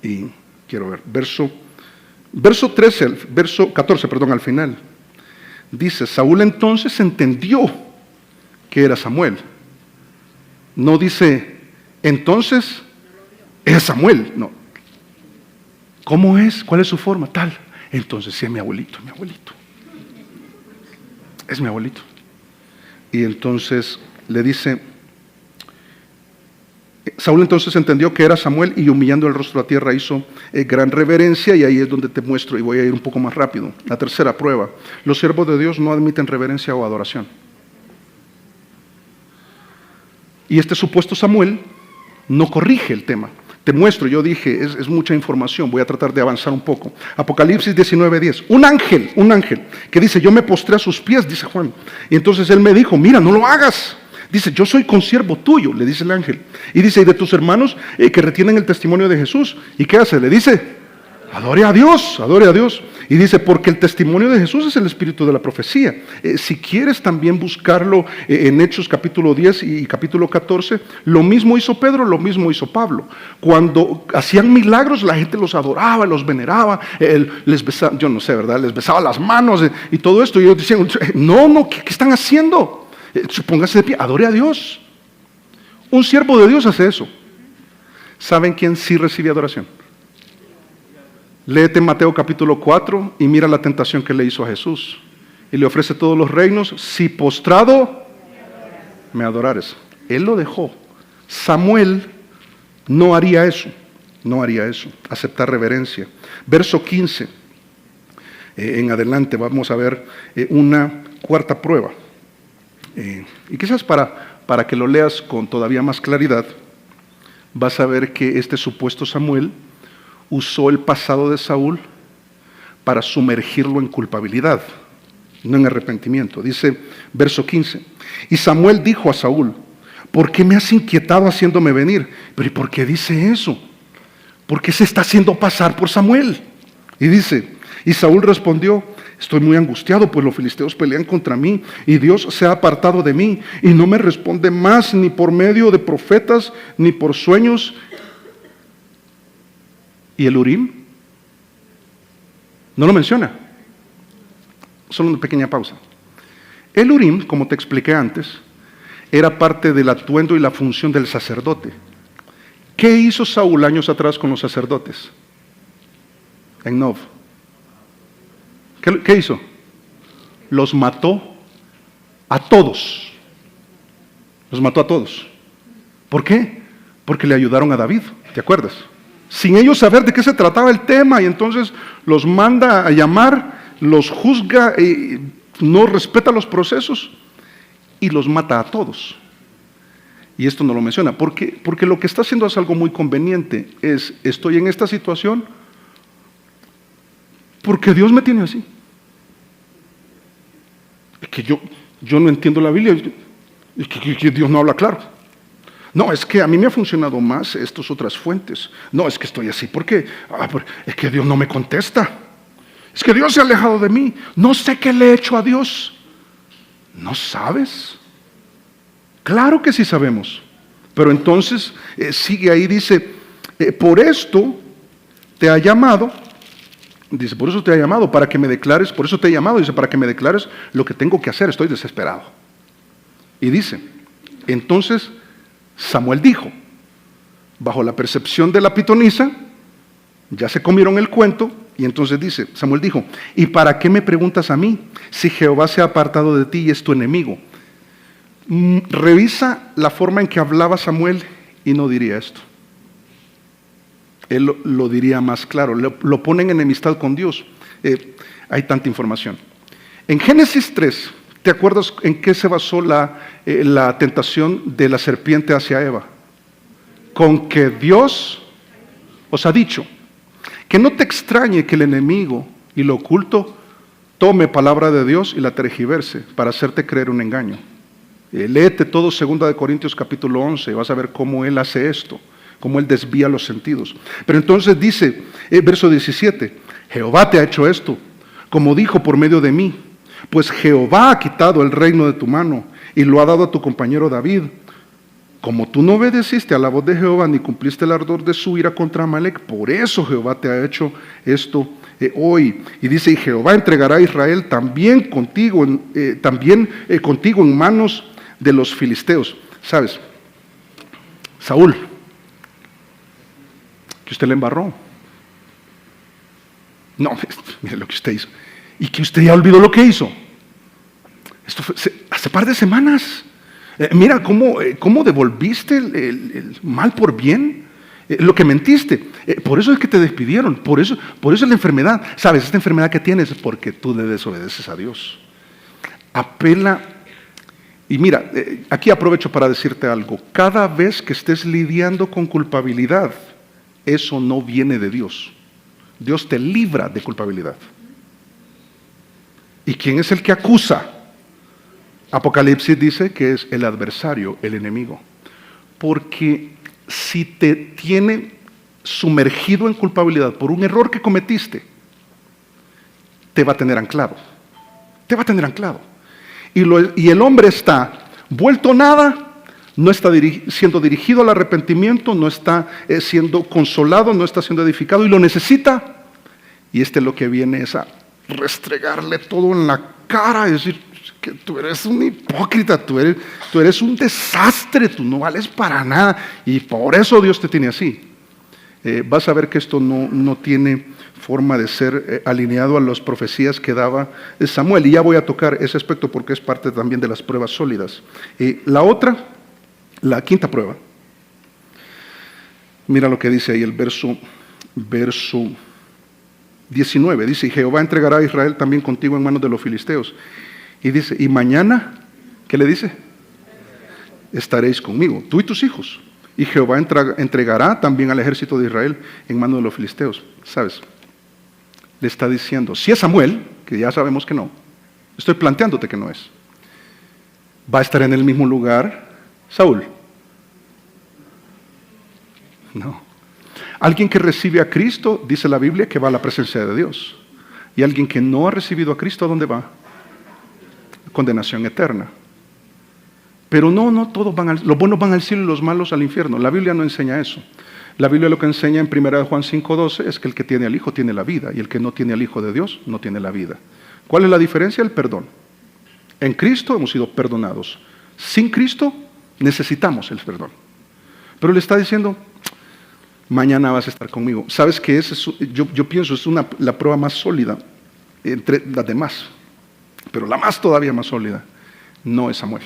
Y quiero ver, verso 14, al final. Dice, Saúl entonces entendió que era Samuel. No dice, entonces es Samuel. No. ¿Cómo es? ¿Cuál es su forma? Tal. Entonces sí es mi abuelito. Es mi abuelito. Y entonces le dice, Saúl entonces entendió que era Samuel y humillando el rostro a tierra hizo gran reverencia, y ahí es donde te muestro, y voy a ir un poco más rápido. La tercera prueba: los siervos de Dios no admiten reverencia o adoración. Y este supuesto Samuel no corrige el tema. Te muestro, yo dije, es mucha información, voy a tratar de avanzar un poco. Apocalipsis 19:10, un ángel que dice, yo me postré a sus pies, dice Juan. Y entonces él me dijo, mira, no lo hagas. Dice, yo soy consiervo tuyo, le dice el ángel. Y dice, y de tus hermanos que retienen el testimonio de Jesús. ¿Y qué hace? Le dice, adore a Dios, adore a Dios. Y dice, porque el testimonio de Jesús es el espíritu de la profecía. Si quieres también buscarlo en Hechos capítulo 10 y capítulo 14, lo mismo hizo Pedro, lo mismo hizo Pablo. Cuando hacían milagros, la gente los adoraba, los veneraba, les besaba, yo no sé, ¿verdad? Les besaba las manos y todo esto. Y ellos decían, no, ¿qué están haciendo? Póngase de pie, adore a Dios. Un siervo de Dios hace eso. ¿Saben quién sí recibe adoración? Léete Mateo capítulo 4 y mira la tentación que le hizo a Jesús. Y le ofrece todos los reinos, si postrado me adorares. Él lo dejó. Samuel no haría eso, aceptar reverencia. Verso 15, en adelante vamos a ver una cuarta prueba. Y quizás para que lo leas con todavía más claridad, vas a ver que este supuesto Samuel usó el pasado de Saúl para sumergirlo en culpabilidad, no en arrepentimiento. Dice, verso 15, y Samuel dijo a Saúl, ¿por qué me has inquietado haciéndome venir? Pero ¿y por qué dice eso? ¿Por qué se está haciendo pasar por Samuel? Y dice, y Saúl respondió, estoy muy angustiado, pues los filisteos pelean contra mí, y Dios se ha apartado de mí, y no me responde más, ni por medio de profetas, ni por sueños. ¿Y el Urim? No lo menciona. Solo una pequeña pausa. El Urim, como te expliqué antes, era parte del atuendo y la función del sacerdote. ¿Qué hizo Saúl años atrás con los sacerdotes? En Nob. ¿Qué hizo? Los mató a todos. Los mató a todos. ¿Por qué? Porque le ayudaron a David, ¿te acuerdas? Sin ellos saber de qué se trataba el tema, y entonces los manda a llamar, los juzga, no respeta los procesos y los mata a todos. Y esto no lo menciona, porque lo que está haciendo es algo muy conveniente, estoy en esta situación porque Dios me tiene así. Es que yo no entiendo la Biblia, es que Dios no habla claro. No, es que a mí me ha funcionado más estas otras fuentes. No, es que estoy así porque es que Dios no me contesta. Es que Dios se ha alejado de mí. No sé qué le he hecho a Dios. ¿No sabes? Claro que sí sabemos. Pero entonces sigue ahí, dice, por esto te ha llamado Dice, por eso te he llamado, para que me declares, por eso te he llamado, dice, para que me declares lo que tengo que hacer, estoy desesperado. Y dice, entonces Samuel dijo, bajo la percepción de la pitonisa, ya se comieron el cuento, y entonces dice, Samuel dijo, ¿y para qué me preguntas a mí, si Jehová se ha apartado de ti y es tu enemigo? Revisa la forma en que hablaba Samuel y no diría esto. Él lo diría más claro, lo pone en enemistad con Dios. Hay tanta información. En Génesis 3, ¿te acuerdas en qué se basó la tentación de la serpiente hacia Eva? Con que Dios os ha dicho, que no te extrañe que el enemigo y lo oculto tome palabra de Dios y la tergiverse para hacerte creer un engaño. Léete todo 2 Corintios capítulo 11, vas a ver cómo él hace esto, cómo él desvía los sentidos. Pero entonces dice, verso 17, Jehová te ha hecho esto, como dijo por medio de mí, pues Jehová ha quitado el reino de tu mano y lo ha dado a tu compañero David. Como tú no obedeciste a la voz de Jehová ni cumpliste el ardor de su ira contra Amalec, por eso Jehová te ha hecho esto hoy. Y dice, y Jehová entregará a Israel también contigo en manos de los filisteos. ¿Sabes? Saúl, que usted le embarró. No, mire lo que usted hizo. Y que usted ya olvidó lo que hizo. Esto fue hace par de semanas. Mira cómo devolviste el mal por bien, lo que mentiste. Por eso es que te despidieron, por eso es la enfermedad. ¿Sabes? Esta enfermedad que tienes es porque tú le desobedeces a Dios. Apela. Y mira, aquí aprovecho para decirte algo. Cada vez que estés lidiando con culpabilidad, eso no viene de Dios. Dios te libra de culpabilidad. ¿Y quién es el que acusa? Apocalipsis dice que es el adversario, el enemigo. Porque si te tiene sumergido en culpabilidad por un error que cometiste, te va a tener anclado. Te va a tener anclado. Y el hombre está vuelto nada, no está siendo dirigido al arrepentimiento, no está siendo consolado, no está siendo edificado y lo necesita. Y lo que viene es a restregarle todo en la cara, es decir, que tú eres un hipócrita, tú eres un desastre, tú no vales para nada y por eso Dios te tiene así. Vas a ver que esto no tiene forma de ser alineado a las profecías que daba Samuel, y ya voy a tocar ese aspecto porque es parte también de las pruebas sólidas. La quinta prueba, mira lo que dice ahí el verso 19, dice, y Jehová entregará a Israel también contigo en manos de los filisteos. Y dice, y mañana, ¿qué le dice? Estaréis conmigo, tú y tus hijos. Y Jehová entregará también al ejército de Israel en manos de los filisteos. ¿Sabes? Le está diciendo, si es Samuel, que ya sabemos que no, estoy planteándote que no es, ¿va a estar en el mismo lugar Saúl? No. Alguien que recibe a Cristo, dice la Biblia, que va a la presencia de Dios. Y alguien que no ha recibido a Cristo, ¿a dónde va? Condenación eterna. Pero no todos los buenos van al cielo y los malos al infierno. La Biblia no enseña eso. La Biblia lo que enseña en 1 Juan 5:12 es que el que tiene al Hijo tiene la vida y el que no tiene al Hijo de Dios no tiene la vida. ¿Cuál es la diferencia? El perdón. En Cristo hemos sido perdonados. Sin Cristo necesitamos el perdón. Pero le está diciendo, mañana vas a estar conmigo. ¿Sabes qué es? Yo pienso es la prueba más sólida entre las demás. Pero la más todavía más sólida no es Samuel.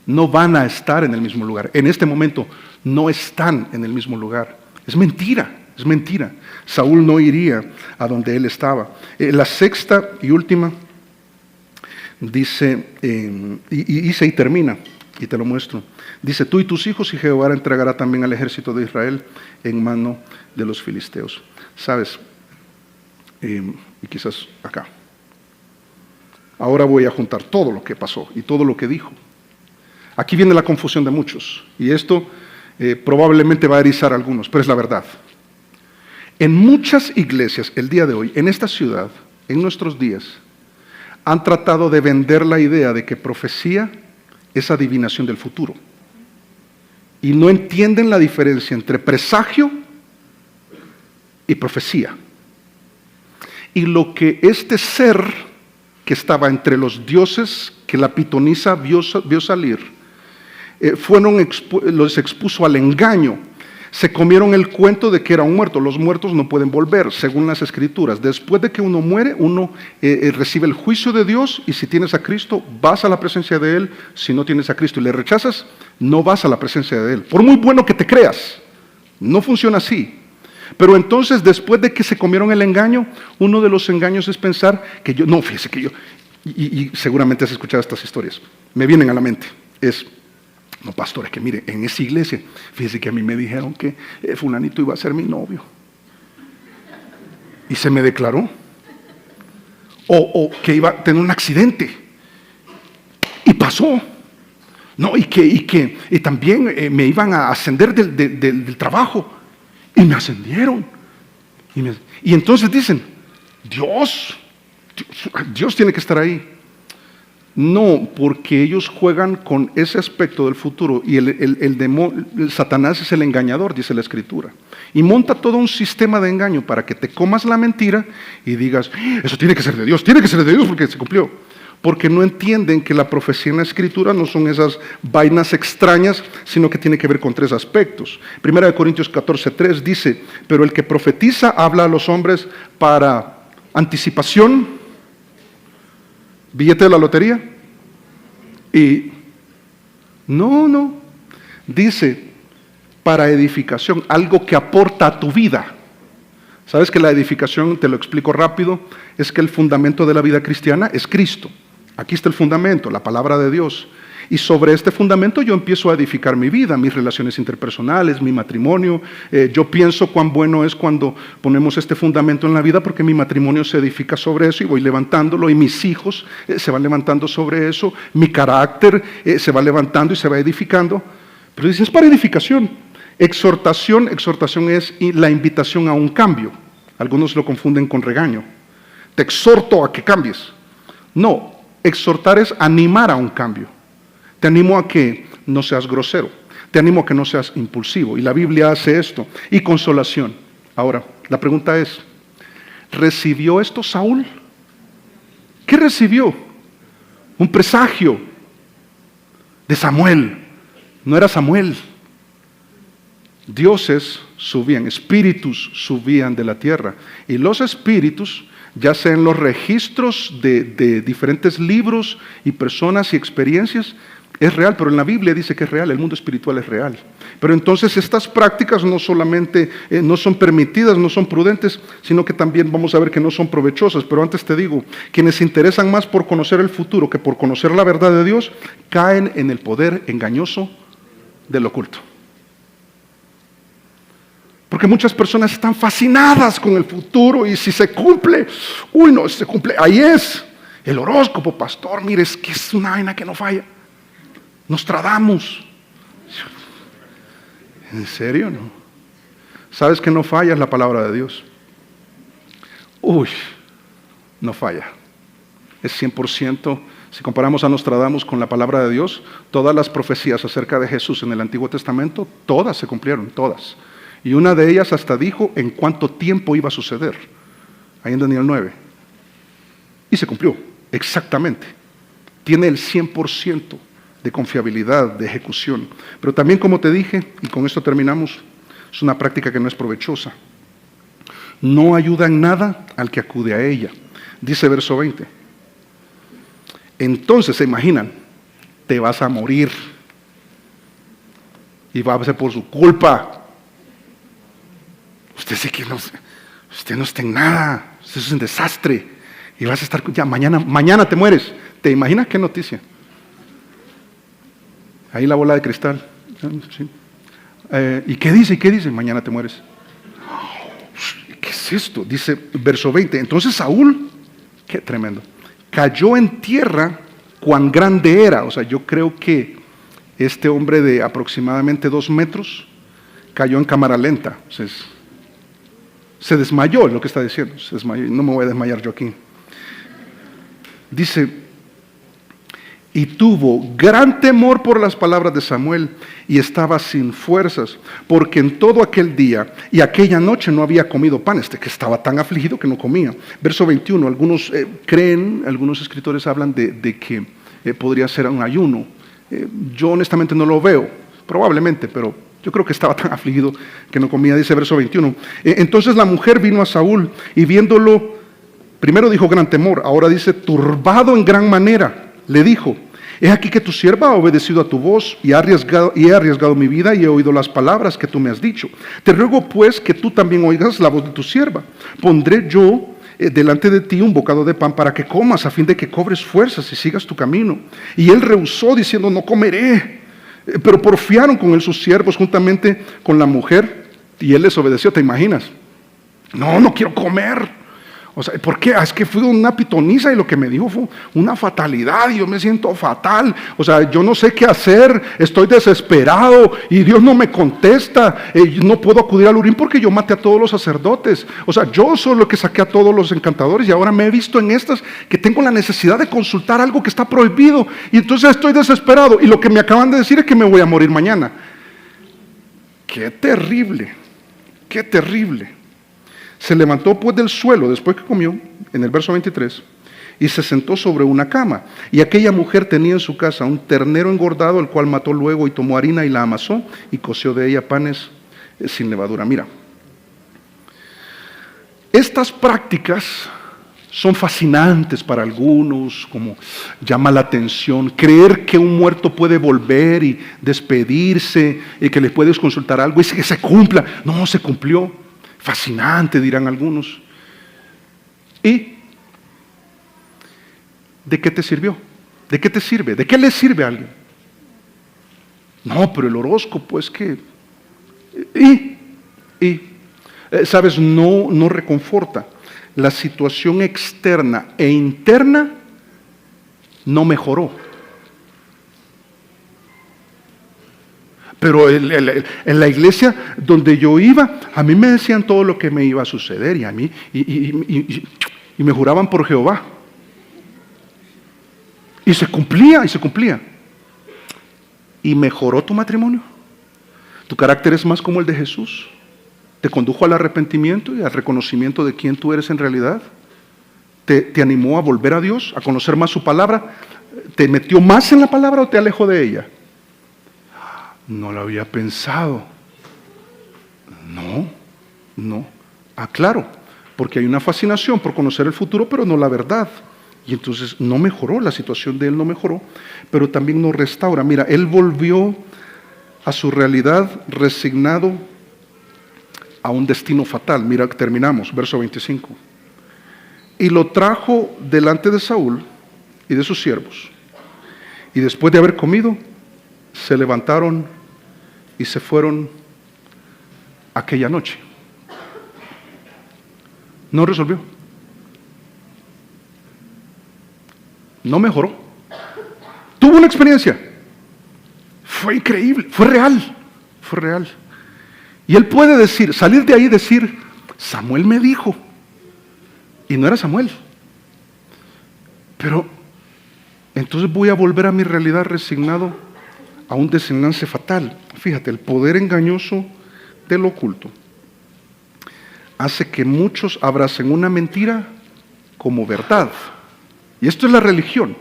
No van a estar en el mismo lugar. En este momento no están en el mismo lugar. Es mentira, es mentira. Saúl no iría a donde él estaba. La sexta y última dice, y termina, y te lo muestro. Dice, tú y tus hijos y Jehová entregará también al ejército de Israel en mano de los filisteos. ¿Sabes? Y quizás acá. Ahora voy a juntar todo lo que pasó y todo lo que dijo. Aquí viene la confusión de muchos, y esto probablemente va a erizar a algunos, pero es la verdad. En muchas iglesias el día de hoy, en esta ciudad, en nuestros días, han tratado de vender la idea de que profecía es adivinación del futuro. Y no entienden la diferencia entre presagio y profecía. Y lo que este ser que estaba entre los dioses, que la pitonisa vio salir, los expuso al engaño. Se comieron el cuento de que era un muerto. Los muertos no pueden volver, según las Escrituras. Después de que uno muere, uno recibe el juicio de Dios, y si tienes a Cristo, vas a la presencia de Él. Si no tienes a Cristo y le rechazas, no vas a la presencia de Él. Por muy bueno que te creas, no funciona así. Pero entonces, después de que se comieron el engaño, uno de los engaños es pensar que yo, no, fíjese que yo, y seguramente has escuchado estas historias, me vienen a la mente, no, pastor, es que mire, en esa iglesia, fíjese que a mí me dijeron que fulanito iba a ser mi novio. Y se me declaró. O que iba a tener un accidente. Y pasó. No, y también me iban a ascender del trabajo. Y me ascendieron. Y entonces dicen, Dios tiene que estar ahí. No, porque ellos juegan con ese aspecto del futuro, y el Satanás es el engañador, dice la Escritura, y monta todo un sistema de engaño para que te comas la mentira y digas, eso tiene que ser de Dios porque se cumplió. Porque no entienden que la profecía en la Escritura no son esas vainas extrañas, sino que tiene que ver con tres aspectos. 1 Corintios 14:3 dice, pero el que profetiza habla a los hombres para anticipación, billete de la lotería. Y no, dice para edificación, algo que aporta a tu vida. ¿Sabes que la edificación, te lo explico rápido, es que el fundamento de la vida cristiana es Cristo? Aquí está el fundamento, la palabra de Dios. Y sobre este fundamento yo empiezo a edificar mi vida, mis relaciones interpersonales, mi matrimonio. Yo pienso cuán bueno es cuando ponemos este fundamento en la vida, porque mi matrimonio se edifica sobre eso y voy levantándolo, y mis hijos se van levantando sobre eso, mi carácter se va levantando y se va edificando. Pero dice, es para edificación. Exhortación es la invitación a un cambio. Algunos lo confunden con regaño. Te exhorto a que cambies. No, exhortar es animar a un cambio. Te animo a que no seas grosero. Te animo a que no seas impulsivo. Y la Biblia hace esto. Y consolación. Ahora, la pregunta es, ¿recibió esto Saúl? ¿Qué recibió? Un presagio de Samuel. No era Samuel. Dioses subían, espíritus subían de la tierra. Y los espíritus, ya sea en los registros de diferentes libros y personas y experiencias, es real, pero en la Biblia dice que es real, el mundo espiritual es real. Pero entonces estas prácticas no solamente no son permitidas, no son prudentes, sino que también vamos a ver que no son provechosas. Pero antes te digo, quienes se interesan más por conocer el futuro que por conocer la verdad de Dios, caen en el poder engañoso del oculto. Porque muchas personas están fascinadas con el futuro, y si se cumple, no, si se cumple, ahí es. El horóscopo, pastor, mire, es que es una vaina que no falla. Nostradamus. ¿En serio? No. ¿Sabes que no falla? Es la palabra de Dios. No falla. Es 100%. Si comparamos a Nostradamus con la palabra de Dios, todas las profecías acerca de Jesús en el Antiguo Testamento, todas se cumplieron, todas. Y una de ellas hasta dijo en cuánto tiempo iba a suceder. Ahí en Daniel 9. Y se cumplió, exactamente. Tiene el 100% de confiabilidad, de ejecución. Pero también, como te dije, y con esto terminamos, es una práctica que no es provechosa. No ayuda en nada al que acude a ella. Dice verso 20. Entonces, se imaginan, te vas a morir. Y va a ser por su culpa. Usted sí que usted no está en nada. Usted es un desastre. Y vas a estar, ya mañana te mueres. ¿Te imaginas qué noticia? Ahí la bola de cristal. ¿Sí? ¿Y qué dice? Mañana te mueres. ¿Qué es esto? Dice verso 20. Entonces Saúl, qué tremendo, cayó en tierra cuán grande era. O sea, yo creo que este hombre de aproximadamente 2 metros cayó en cámara lenta. O sea, se desmayó, es lo que está diciendo. Se desmayó. No me voy a desmayar yo aquí. Dice, y tuvo gran temor por las palabras de Samuel y estaba sin fuerzas, porque en todo aquel día y aquella noche no había comido pan, que estaba tan afligido que no comía. Verso 21, algunos algunos escritores hablan de que podría ser un ayuno. Yo honestamente no lo veo, probablemente, pero yo creo que estaba tan afligido que no comía, dice verso 21. Entonces la mujer vino a Saúl y viéndolo, primero dijo gran temor, ahora dice turbado en gran manera, le dijo: he aquí que tu sierva ha obedecido a tu voz y he arriesgado mi vida y he oído las palabras que tú me has dicho. Te ruego pues que tú también oigas la voz de tu sierva. Pondré yo delante de ti un bocado de pan para que comas, a fin de que cobres fuerzas y sigas tu camino. Y él rehusó diciendo: no comeré. Pero porfiaron con él sus siervos juntamente con la mujer y él les obedeció. ¿Te imaginas? No quiero comer. O sea, ¿por qué? Es que fui una pitoniza y lo que me dijo fue una fatalidad y yo me siento fatal. O sea, yo no sé qué hacer, estoy desesperado y Dios no me contesta. No puedo acudir al Urim porque yo maté a todos los sacerdotes. O sea, yo soy lo que saqué a todos los encantadores y ahora me he visto en estas que tengo la necesidad de consultar algo que está prohibido y entonces estoy desesperado y lo que me acaban de decir es que me voy a morir mañana. ¡Qué terrible! ¡Qué terrible! Se levantó pues del suelo después que comió, en el verso 23, y se sentó sobre una cama. Y aquella mujer tenía en su casa un ternero engordado, el cual mató luego y tomó harina y la amasó y coció de ella panes sin levadura. Mira, estas prácticas son fascinantes para algunos, como llama la atención, creer que un muerto puede volver y despedirse y que le puedes consultar algo y que se cumpla. No, se cumplió. Fascinante, dirán algunos. ¿Y de qué te sirvió? ¿De qué te sirve? ¿De qué le sirve a alguien? No, pero el horóscopo es que... ¿Sabes? No reconforta. La situación externa e interna no mejoró. Pero en la iglesia donde yo iba, a mí me decían todo lo que me iba a suceder y a mí y me juraban por Jehová. Y se cumplía. ¿Y mejoró tu matrimonio? ¿Tu carácter es más como el de Jesús? ¿Te condujo al arrepentimiento y al reconocimiento de quién tú eres en realidad? ¿Te animó a volver a Dios, a conocer más su palabra? ¿Te metió más en la palabra o te alejó de ella? No lo había pensado. No. Claro, porque hay una fascinación por conocer el futuro, pero no la verdad. Y entonces no mejoró, la situación de él no mejoró, pero también no restaura. Mira, él volvió a su realidad resignado a un destino fatal. Mira, terminamos, verso 25. Y lo trajo delante de Saúl y de sus siervos. Y después de haber comido, se levantaron y se fueron aquella noche. No resolvió. No mejoró. Tuvo una experiencia. Fue increíble, fue real. Y él puede decir, salir de ahí y decir, Samuel me dijo. Y no era Samuel. Pero entonces voy a volver a mi realidad resignado a un desenlace fatal. Fíjate, el poder engañoso del oculto hace que muchos abracen una mentira como verdad. Y esto es la religión.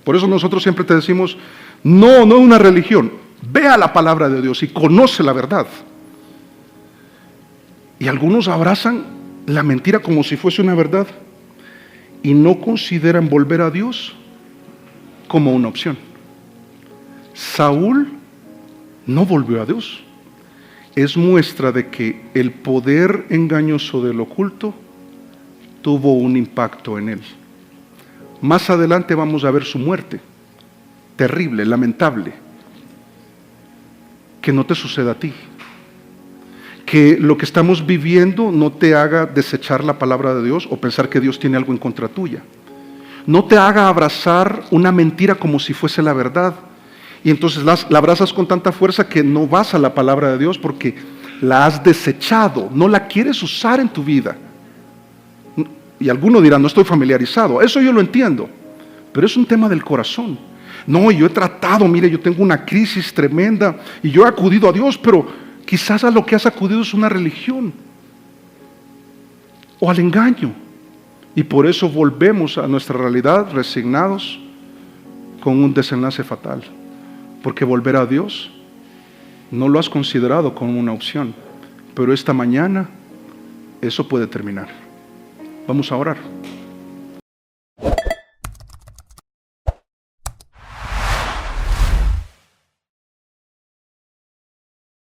Por eso nosotros siempre te decimos, no es una religión. Ve a la palabra de Dios y conoce la verdad. Y algunos abrazan la mentira como si fuese una verdad y no consideran volver a Dios como una opción. Saúl no volvió a Dios. Es muestra de que el poder engañoso del oculto tuvo un impacto en él. Más adelante vamos a ver su muerte, terrible, lamentable. Que no te suceda a ti. Que lo que estamos viviendo no te haga desechar la palabra de Dios o pensar que Dios tiene algo en contra tuya. No te haga abrazar una mentira como si fuese la verdad. Y entonces la abrazas con tanta fuerza que no vas a la palabra de Dios porque la has desechado, no la quieres usar en tu vida. Y algunos dirán, no estoy familiarizado. Eso yo lo entiendo. pero es un tema del corazón. No, yo he tratado, mire, yo tengo una crisis tremenda y yo he acudido a Dios, pero quizás a lo que has acudido es una religión o al engaño. Y por eso volvemos a nuestra realidad resignados con un desenlace fatal. Porque volver a Dios no lo has considerado como una opción, pero esta mañana eso puede terminar. Vamos a orar.